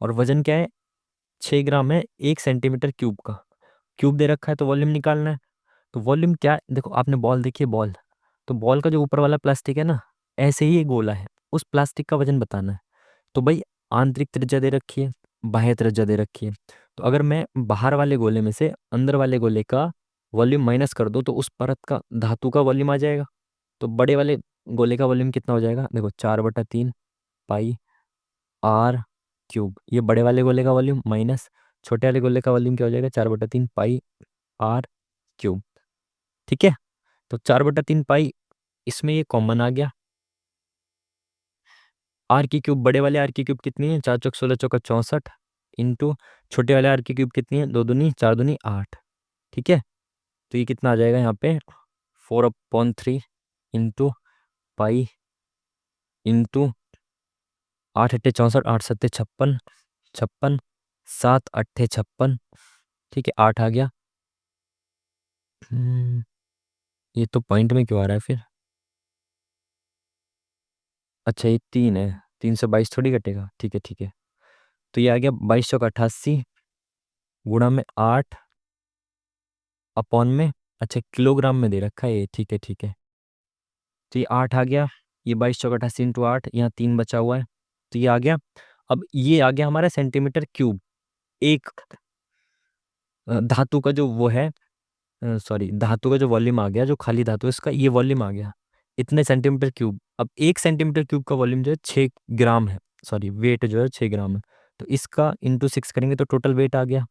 S1: और वजन क्या है 6 ग्राम है 1 सेंटीमीटर क्यूब का, क्यूब दे रखा है, तो वॉल्यूम निकालना है। तो वॉल्यूम क्या है, देखो आपने बॉल देखी है, बॉल, तो बॉल का जो ऊपर वाला प्लास्टिक है ना, ऐसे ही ये गोला है, उस प्लास्टिक का वजन बताना है। तो भाई आंतरिक त्रिज्या दे रखी है, बाह्य त्रिज्या दे रखी है, तो अगर मैं बाहर वाले गोले में से अंदर वाले गोले का वॉल्यूम माइनस कर दूं तो उस परत का धातु का वॉल्यूम आ जाएगा। तो बड़े वाले गोले का वॉल्यूम कितना हो जाएगा, देखो 4/3 पाई आर क्यूब, ये बड़े वाले गोले का वॉल्यूम माइनस छोटे वाले गोले का वॉल्यूम क्या हो जाएगा 4/3 पाई आर क्यूब, ठीक है। तो 4/3 पाई, इसमें ये कॉमन आ गया, आर की क्यूब, बड़े वाले आर की क्यूब कितनी है 4 चौक 16 चौका 64, इंटू छोटे वाले आर की क्यूब कितनी है 2 दूनी 4 दूनी 8, ठीक है। तो ये कितना आ जाएगा यहाँ पे 4/3 इंटू पाई इंटू 8 अट्ठे 64, 8 सत्ते 56, 56 7 अट्ठे 56, ठीक है 8 आ गया। ये तो पॉइंट में क्यों आ रहा है फिर, अच्छा ये 3 है, 3 से 22 थोड़ी कटेगा, ठीक है ठीक है। तो ये आ गया 22 चौक 88 गुणा में 8 अपॉन में, अच्छा किलोग्राम में दे रखा है ये, ठीक है ठीक है। तो ये 8 आ गया, ये 22 चौक 88 इंटू 8, यहाँ 3 बचा हुआ है, तो ये आ गया। अब ये आ गया हमारा सेंटीमीटर क्यूब, एक धातु का जो वो है, सॉरी धातु का जो वॉल्यूम आ गया, जो खाली धातु है इसका ये वॉल्यूम आ गया इतने सेंटीमीटर क्यूब। अब 1 सेंटीमीटर क्यूब का वॉल्यूम जो है 6 ग्राम है, सॉरी वेट जो है 6 ग्राम है, तो इसका इंटू 6 करेंगे तो टोटल वेट आ गया।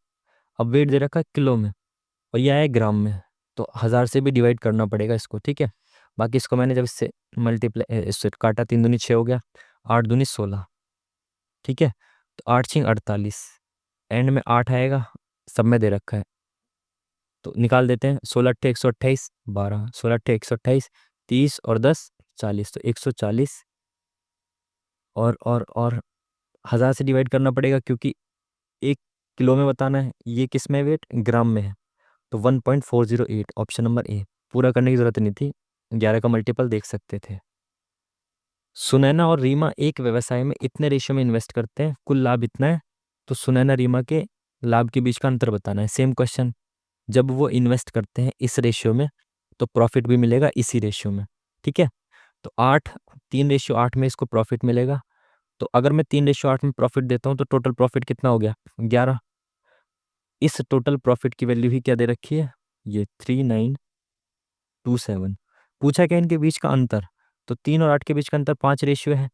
S1: अब वेट दे रखा है किलो में और ये आया ग्राम में, तो 1000 से भी डिवाइड करना पड़ेगा इसको, ठीक है। बाकी इसको मैंने जब इससे मल्टीप्लाई इससे काटा 3 दूनी 6 हो गया, 8 दूनी 16, ठीक है। तो 8 6 48, एंड में 8 आएगा, सब में दे रखा है, तो निकाल देते हैं। 16 अट्ठे 128 12, 16 अट्ठे 128 30 और 10 40, तो 140, और 1000 से डिवाइड करना पड़ेगा क्योंकि 1 किलो में बताना है, ये किस में वेट ग्राम में है, तो 1.408, ऑप्शन नंबर ए। पूरा करने की जरूरत नहीं थी, 11 का मल्टीपल देख सकते थे। सुनैना और रीमा एक व्यवसाय में इतने रेशियो में इन्वेस्ट करते हैं, कुल लाभ इतना है, तो सुनैना रीमा के लाभ के बीच का अंतर बताना है। सेम क्वेश्चन, जब वो इन्वेस्ट करते हैं इस रेशियो में तो प्रॉफिट भी मिलेगा इसी रेशियो में, ठीक है। तो 8 3/8 में इसको प्रॉफिट मिलेगा, तो अगर मैं 3/8 में प्रॉफिट देता हूँ तो टोटल प्रॉफिट कितना हो गया 11, इस टोटल प्रॉफिट की वैल्यू ही क्या दे रखी है, ये 3927। पूछा क्या इनके बीच का अंतर, तो 3 और 8 के बीच का अंतर 5 रेशियो है,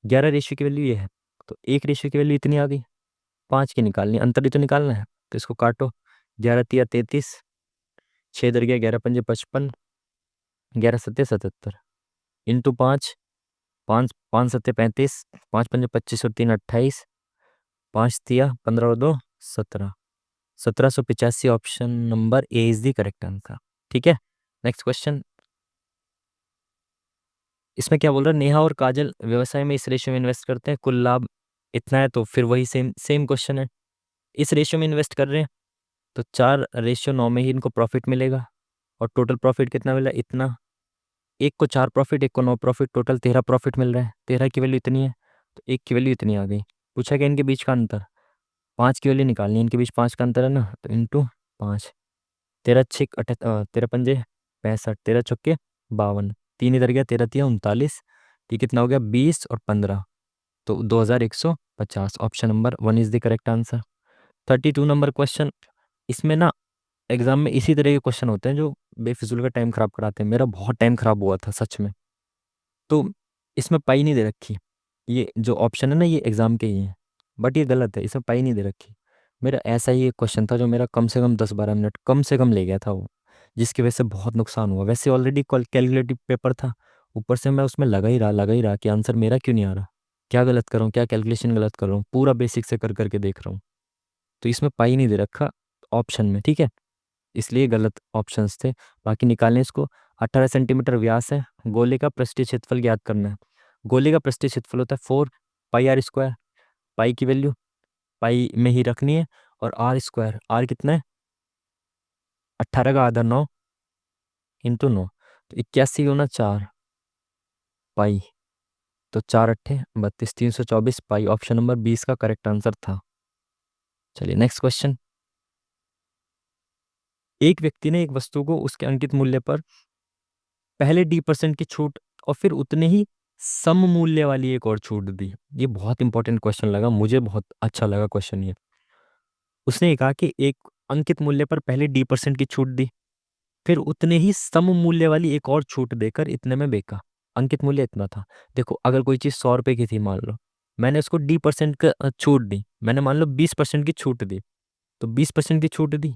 S1: 11 रेशियो की वैल्यू ये है, तो 1 रेशियो की वैल्यू इतनी आ गई, 5 की निकालनी, अंतर ही तो निकालना है, तो इसको काटो, 11 तिया 33, 6 इधर गया, 11 पंजे 55, 11 सत्ते 77, इंटू 5, 5 5 सत्ते 35, 5 पंजे 25 और 3 28, 5 तिया 15 और 2 17, 1785। Option number A is the correct answer. ठीक है, नेक्स्ट क्वेश्चन। इसमें क्या बोल रहा है, नेहा और काजल व्यवसाय में इस रेशियो में इन्वेस्ट करते हैं, कुल लाभ इतना है, तो फिर वही सेम सेम क्वेश्चन है, इस रेशियो में इन्वेस्ट कर रहे हैं, तो 4:9 में ही इनको प्रॉफिट मिलेगा, और टोटल प्रॉफिट कितना मिला, इतना, एक को 4 प्रॉफिट, एक को 9 प्रॉफिट, टोटल 13 प्रॉफिट मिल रहा है, 13 की वैल्यू इतनी है, तो एक की वैल्यू इतनी आ गई। पूछा क्या इनके बीच का अंतर, 5 की वैल्यू निकालनी है, इनके बीच 5 का अंतर है ना, तो इंटू 5, 13 छिक 13 पंजे 65, 13 चौके 52, 3 इधर गया, 13 तिया 39, ये कितना हो गया, 20 और 15, तो 2150। Option number 1 is the correct answer. 32 number question. इसमें ना एग्जाम में इसी तरह के क्वेश्चन होते हैं जो बेफिजूल का टाइम खराब कराते हैं, मेरा बहुत टाइम खराब हुआ था सच में। तो इसमें पाई नहीं दे रखी, ये जो ऑप्शन है ना ये एग्जाम के ही है, बट ये गलत है, इसमें पाई नहीं दे रखी। मेरा ऐसा ही एक क्वेश्चन था जो मेरा कम से कम 10-12 मिनट कम से कम ले गया था वो, जिसकी वजह से बहुत नुकसान हुआ। वैसे ऑलरेडी कैलकुलेटिव पेपर था, ऊपर से मैं उसमें लगा ही रहा कि आंसर मेरा क्यों नहीं आ रहा, क्या गलत कर रहा हूँ, क्या कैलकुलेशन गलत कर रहा हूँ, पूरा बेसिक से कर करके देख रहा हूँ। तो इसमें पाई नहीं दे रखा ऑप्शन में, ठीक है, इसलिए गलत ऑप्शंस थे। बाकी निकालने इसको। 18 सेंटीमीटर व्यास है, गोले का पृष्ठीय क्षेत्रफल ज्ञात करना है। गोले का पृष्ठीय क्षेत्रफल होता है 4 पाई r स्क्वायर, पाई की वैल्यू पाई में ही रखनी है, और आर स्क्वायर, आर कितना है, 18 का आधा 9 इंटू 9, तो 81 गुना 4 पाई, तो 4 8 32, 324 पाई। ऑप्शन नंबर 20 का करेक्ट आंसर था। चलिए नेक्स्ट क्वेश्चन। एक व्यक्ति ने एक वस्तु को उसके अंकित मूल्य पर पहले D% की छूट और फिर उतने ही सम मूल्य वाली एक और छूट दी। ये बहुत इंपॉर्टेंट क्वेश्चन लगा मुझे, बहुत अच्छा लगा क्वेश्चन ये। उसने ये कहा कि एक अंकित मूल्य पर पहले D% की छूट दी, फिर उतने ही सम मूल्य वाली एक और छूट देकर इतने में बेचा। अंकित मूल्य इतना था। देखो अगर कोई चीज 100 रुपए की थी मान लो, मैंने उसको D% का छूट दी, मैंने मान लो 20% की छूट दी, तो 20% की छूट दी।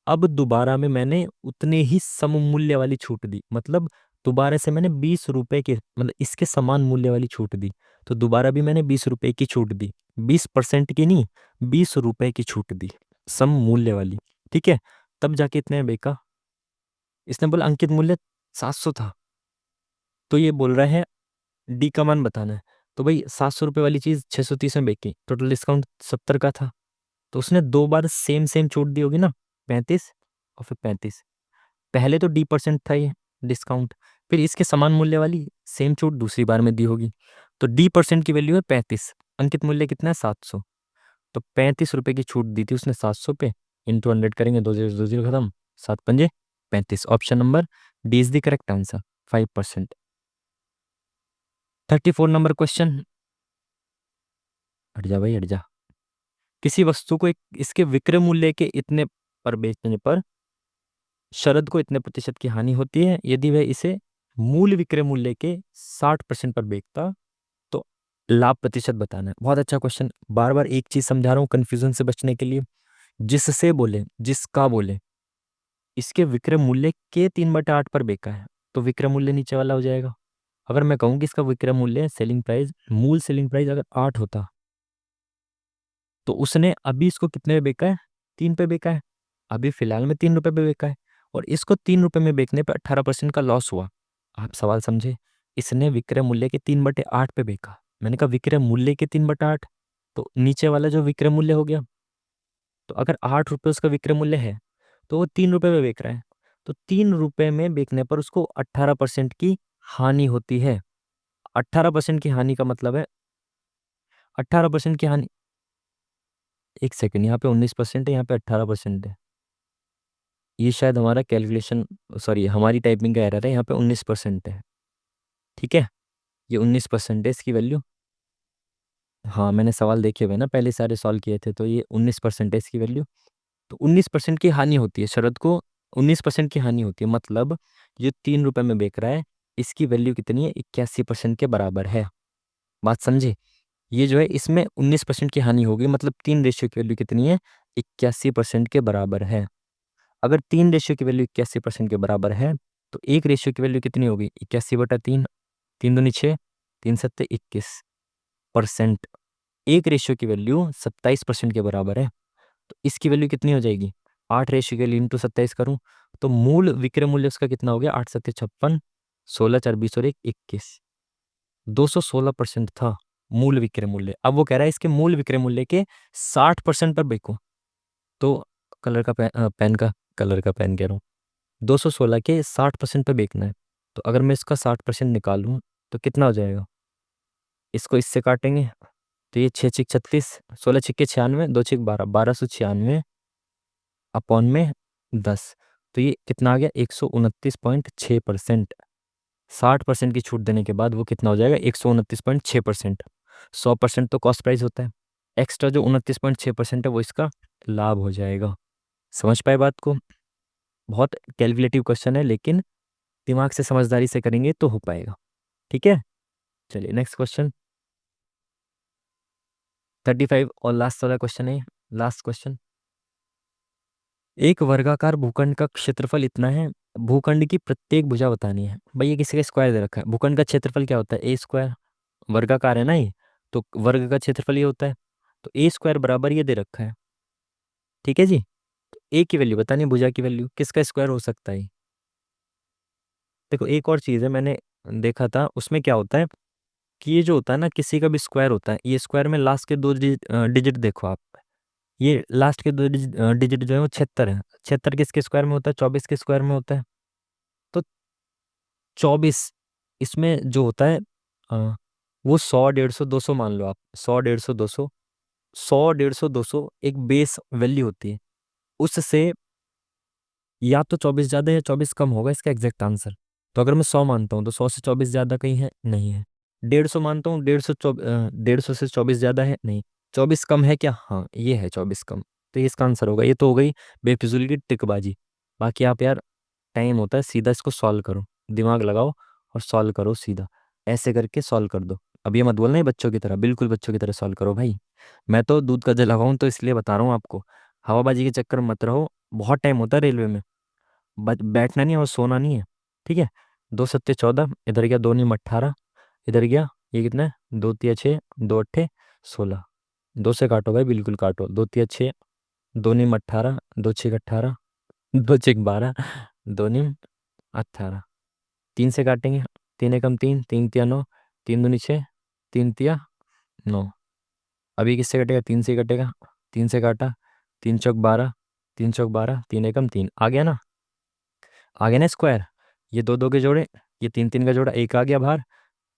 S1: अब दोबारा में मैंने उतने ही सम मूल्य वाली छूट दी, मतलब दोबारा से मैंने 20 रुपए के मतलब इसके समान मूल्य वाली छूट दी, तो दोबारा भी मैंने 20 रुपए की छूट दी, 20% की नहीं, 20 रुपए की छूट दी, सम मूल्य वाली। ठीक है, तब जाके इतने बेका। इसने बोला अंकित मूल्य 700 था, तो ये बोल रहा है डी का मान बताना है। तो भाई 700 रुपए वाली चीज 630 में बेची, टोटल डिस्काउंट 70 का था, तो उसने 2 बार सेम सेम छूट दी होगी ना, 35 और फिर 35। पहले तो D% था ये डिस्काउंट, फिर इसके समान मूल्य वाली सेम छूट दूसरी बार में दी होगी, तो D% की वैल्यू है 35, अंकित मूल्य कितना है 700, तो 35 रुपए की छूट दी थी उसने 700 पे, इंटू 100 करेंगे, 2 0 खत्म, 7 पंजे 35। Option number D is the correct answer, 5%। 34 number question. हट जा भाई हट जा। किसी वस्तु को इसके विक्रय मूल्य के इतने पर बेचने पर शरद को इतने प्रतिशत की हानि होती है, यदि वह इसे मूल विक्रय मूल्य के 60% पर बेचता तो लाभ प्रतिशत बताना है। बहुत अच्छा क्वेश्चन, बार बार एक चीज समझा रहा हूँ कंफ्यूजन से बचने के लिए। जिससे बोले, जिसका बोले इसके विक्रय मूल्य के 3/8 पर बेचा है, तो विक्रय मूल्य नीचे वाला हो जाएगा। अगर मैं कहूँ कि इसका विक्रय मूल्य सेलिंग प्राइस, मूल सेलिंग प्राइस अगर 8 होता, तो उसने अभी इसको कितने पे बेचा है, 3 पे बेचा है, अभी फिलहाल में 3 रुपए पे बेचा है, और इसको 3 रुपए में बेचने पे 18% का लॉस हुआ। आप सवाल समझे, इसने विक्रय मूल्य के 3/8 पे बेचा, मैंने कहा विक्रय मूल्य के 3/8, तो नीचे वाला जो विक्रय मूल्य हो गया, तो अगर 8 रुपए उसका विक्रय मूल्य है तो वो 3 रुपए में बेच रहा है, तो 3 रुपए में बेचने पर उसको 18% की हानि होती है। 18% की हानि का मतलब है, 18% की हानि, एक सेकंड, यहाँ पे 19% है, यहाँ पे 18% है, ये शायद हमारा कैलकुलेशन, सॉरी हमारी टाइपिंग का एरर है, यहाँ पे 19% है। ठीक है, ये 19% है इसकी वैल्यू। हाँ मैंने सवाल देखे हुए ना, पहले सारे सॉल्व किए थे, तो ये 19% है इसकी वैल्यू। तो 19% की हानि होती है, शरद को 19% की हानि होती है, मतलब ये 3 रुपए में बेच रहा है, इसकी वैल्यू कितनी है, 81% के बराबर है। बात समझे? ये जो है इसमें 19% की हानि होगी, मतलब 3 रेशियो की वैल्यू कितनी है, 81% के बराबर है। अगर 3 रेशियो की वैल्यू 81% के बराबर है तो 1 रेशियो की वैल्यू कितनी होगी, 81/3, 3 दूनी 6, 3 सत्ते 21%। 1 रेशियो की वैल्यू 27% के बराबर है, तो इसकी वैल्यू कितनी हो जाएगी, 8 रेशियो के लिए इंटू 27 करूँ तो मूल विक्रय मूल्य उसका कितना हो गया, 8 सत्ते 56, 16 4 20 और 1 21, 216% था मूल विक्रय मूल्य। अब वो कह रहा है इसके मूल विक्रय मूल्य के 60% पर बेचूं, तो पेन का कलर का पेन कह रहा हूँ, 216 के 60% पे बेचना है। तो अगर मैं इसका 60% निकालूं तो कितना हो जाएगा, इसको इससे काटेंगे तो ये 6 6 36, 16 6 96, 2 6 12, 1296 अपॉन में 10, तो ये कितना आ गया, 129.6%। 60% की छूट देने के बाद वो कितना हो जाएगा, 129.6%। 100% तो कॉस्ट प्राइस होता है, एक्स्ट्रा जो 29.6% है वो इसका लाभ हो जाएगा। समझ पाए बात को? बहुत कैलकुलेटिव क्वेश्चन है, लेकिन दिमाग से समझदारी से करेंगे तो हो पाएगा। ठीक है, चलिए नेक्स्ट क्वेश्चन 35 और लास्ट वाला क्वेश्चन है, लास्ट क्वेश्चन। एक वर्गाकार भूखंड का क्षेत्रफल इतना है, भूखंड की प्रत्येक भुजा बतानी है। भाई ये किसी का स्क्वायर दे रखा है, भूखंड का क्षेत्रफल क्या होता है, ए स्क्वायर, वर्गाकार है ना ये, तो वर्ग का क्षेत्रफल ये होता है, तो ए स्क्वायर बराबर ये दे रखा है। ठीक है जी, ए की वैल्यू बतानी है, भुजा की वैल्यू, किसका स्क्वायर हो सकता है। देखो एक और चीज़ है, मैंने देखा था उसमें क्या होता है कि ये जो होता है ना, किसी का भी स्क्वायर होता है, ये स्क्वायर में लास्ट के 2 डिजिट देखो आप, ये लास्ट के 2 डिजिट जो है वो 76 है। 76 किसके स्क्वायर में होता है, 24 के स्क्वायर में होता है। तो 24 इसमें जो होता है वो 100 150 200 मान लो आप, 100 150 200, 100 150 200 एक बेस वैल्यू होती है, उससे या तो 24 ज़्यादा या 24 कम होगा इसका एग्जैक्ट आंसर। तो अगर मैं 100 मानता हूँ तो 100 से 24 ज़्यादा कहीं है, नहीं है। 150 मानता हूँ, 150 से 24 ज़्यादा है, नहीं। 24 कम है क्या, हाँ ये है 24 कम, तो ये इसका आंसर होगा। ये तो हो गई बेफिजूल की टिकबाजी। बाकी आप यार, टाइम होता है, सीधा इसको सॉल्व करो, दिमाग लगाओ और सॉल्व करो सीधा, ऐसे करके सॉल्व कर दो। अब ये मत बोलना है बच्चों की तरह, बिल्कुल बच्चों की तरह सॉल्व करो भाई। मैं तो दूध का जला हुआ हूँ, तो इसलिए बता रहा हूँ आपको, हवाबाजी के चक्कर में मत रहो, बहुत टाइम होता है रेलवे में, बैठना नहीं है और सोना नहीं है। ठीक है, 2 सत्ते 14, इधर गया 2 नीम 18, इधर गया ये कितना है, 2 तिया 6, 2 अट्ठे 16, 2 से काटो भाई, बिल्कुल काटो, 2 तिया 6, 2 नीम 18, 2 6 18, 2 6 12, 2 नीम 18, 3 से काटेंगे, 3 एकम 3, 3 तिया 9, 3 दूनी 6, 3 तिया 9। अभी किससे कटेगा, 3 से ही कटेगा, 3 से काटा, 3 चौक 12, 3 चौक 12, 3 एकम 3, आ गया ना, आ गया ना स्क्वायर। ये 2 2 के जोड़े, ये 3 3 का जोड़ा, एक आ गया बाहर,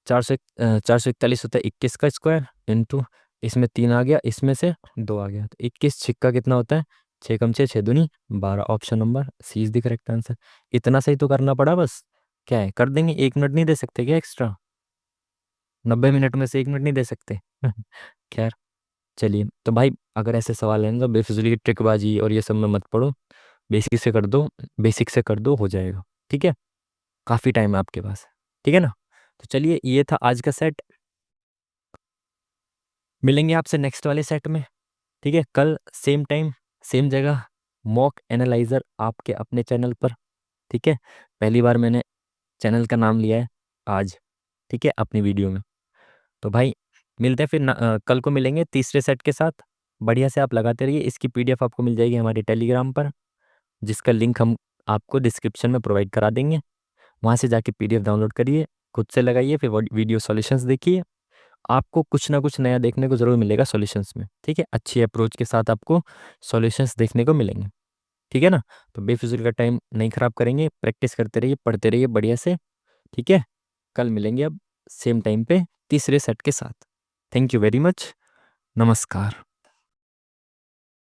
S1: 441 होता है 21 का स्क्वायर, इंटू इसमें 3 आ गया, इसमें से 2 आ गया, तो 21 छिक्का कितना होता है, 6 कम 6, 6 दूनी 12, option number C is the correct answer. इतना सही तो करना पड़ा बस, क्या है कर देंगे, 1 मिनट नहीं दे सकते क्या एक्स्ट्रा, 90 मिनट में से 1 मिनट नहीं दे सकते। खैर चलिए, तो भाई अगर ऐसे सवाल है ना तो बेफिजूली की ट्रिकबाजी और ये सब में मत पढ़ो, बेसिक से कर दो, बेसिक से कर दो, हो जाएगा। ठीक है, काफ़ी टाइम है आपके पास, ठीक है ना। तो चलिए ये था आज का सेट, मिलेंगे आपसे नेक्स्ट वाले सेट में। ठीक है, कल सेम टाइम सेम जगह, मॉक एनालाइजर आपके अपने चैनल पर। ठीक है, पहली बार मैंने चैनल का नाम लिया है आज, ठीक है, अपनी वीडियो में। तो भाई मिलते हैं फिर कल को मिलेंगे तीसरे सेट के साथ। बढ़िया से आप लगाते रहिए, इसकी पीडीएफ आपको मिल जाएगी हमारे टेलीग्राम पर, जिसका लिंक हम आपको डिस्क्रिप्शन में प्रोवाइड करा देंगे। वहाँ से जाके पीडीएफ डाउनलोड करिए, खुद से लगाइए, फिर वीडियो सॉल्यूशंस देखिए, आपको कुछ ना कुछ नया देखने को ज़रूर मिलेगा सॉल्यूशंस में। ठीक है, अच्छी अप्रोच के साथ आपको सॉल्यूशंस देखने को मिलेंगे। ठीक है ना, तो बेफिजूल का टाइम नहीं खराब करेंगे, प्रैक्टिस करते रहिए, पढ़ते रहिए बढ़िया से। ठीक है, कल मिलेंगे अब सेम टाइम पे तीसरे सेट के साथ। थैंक यू वेरी मच, नमस्कार।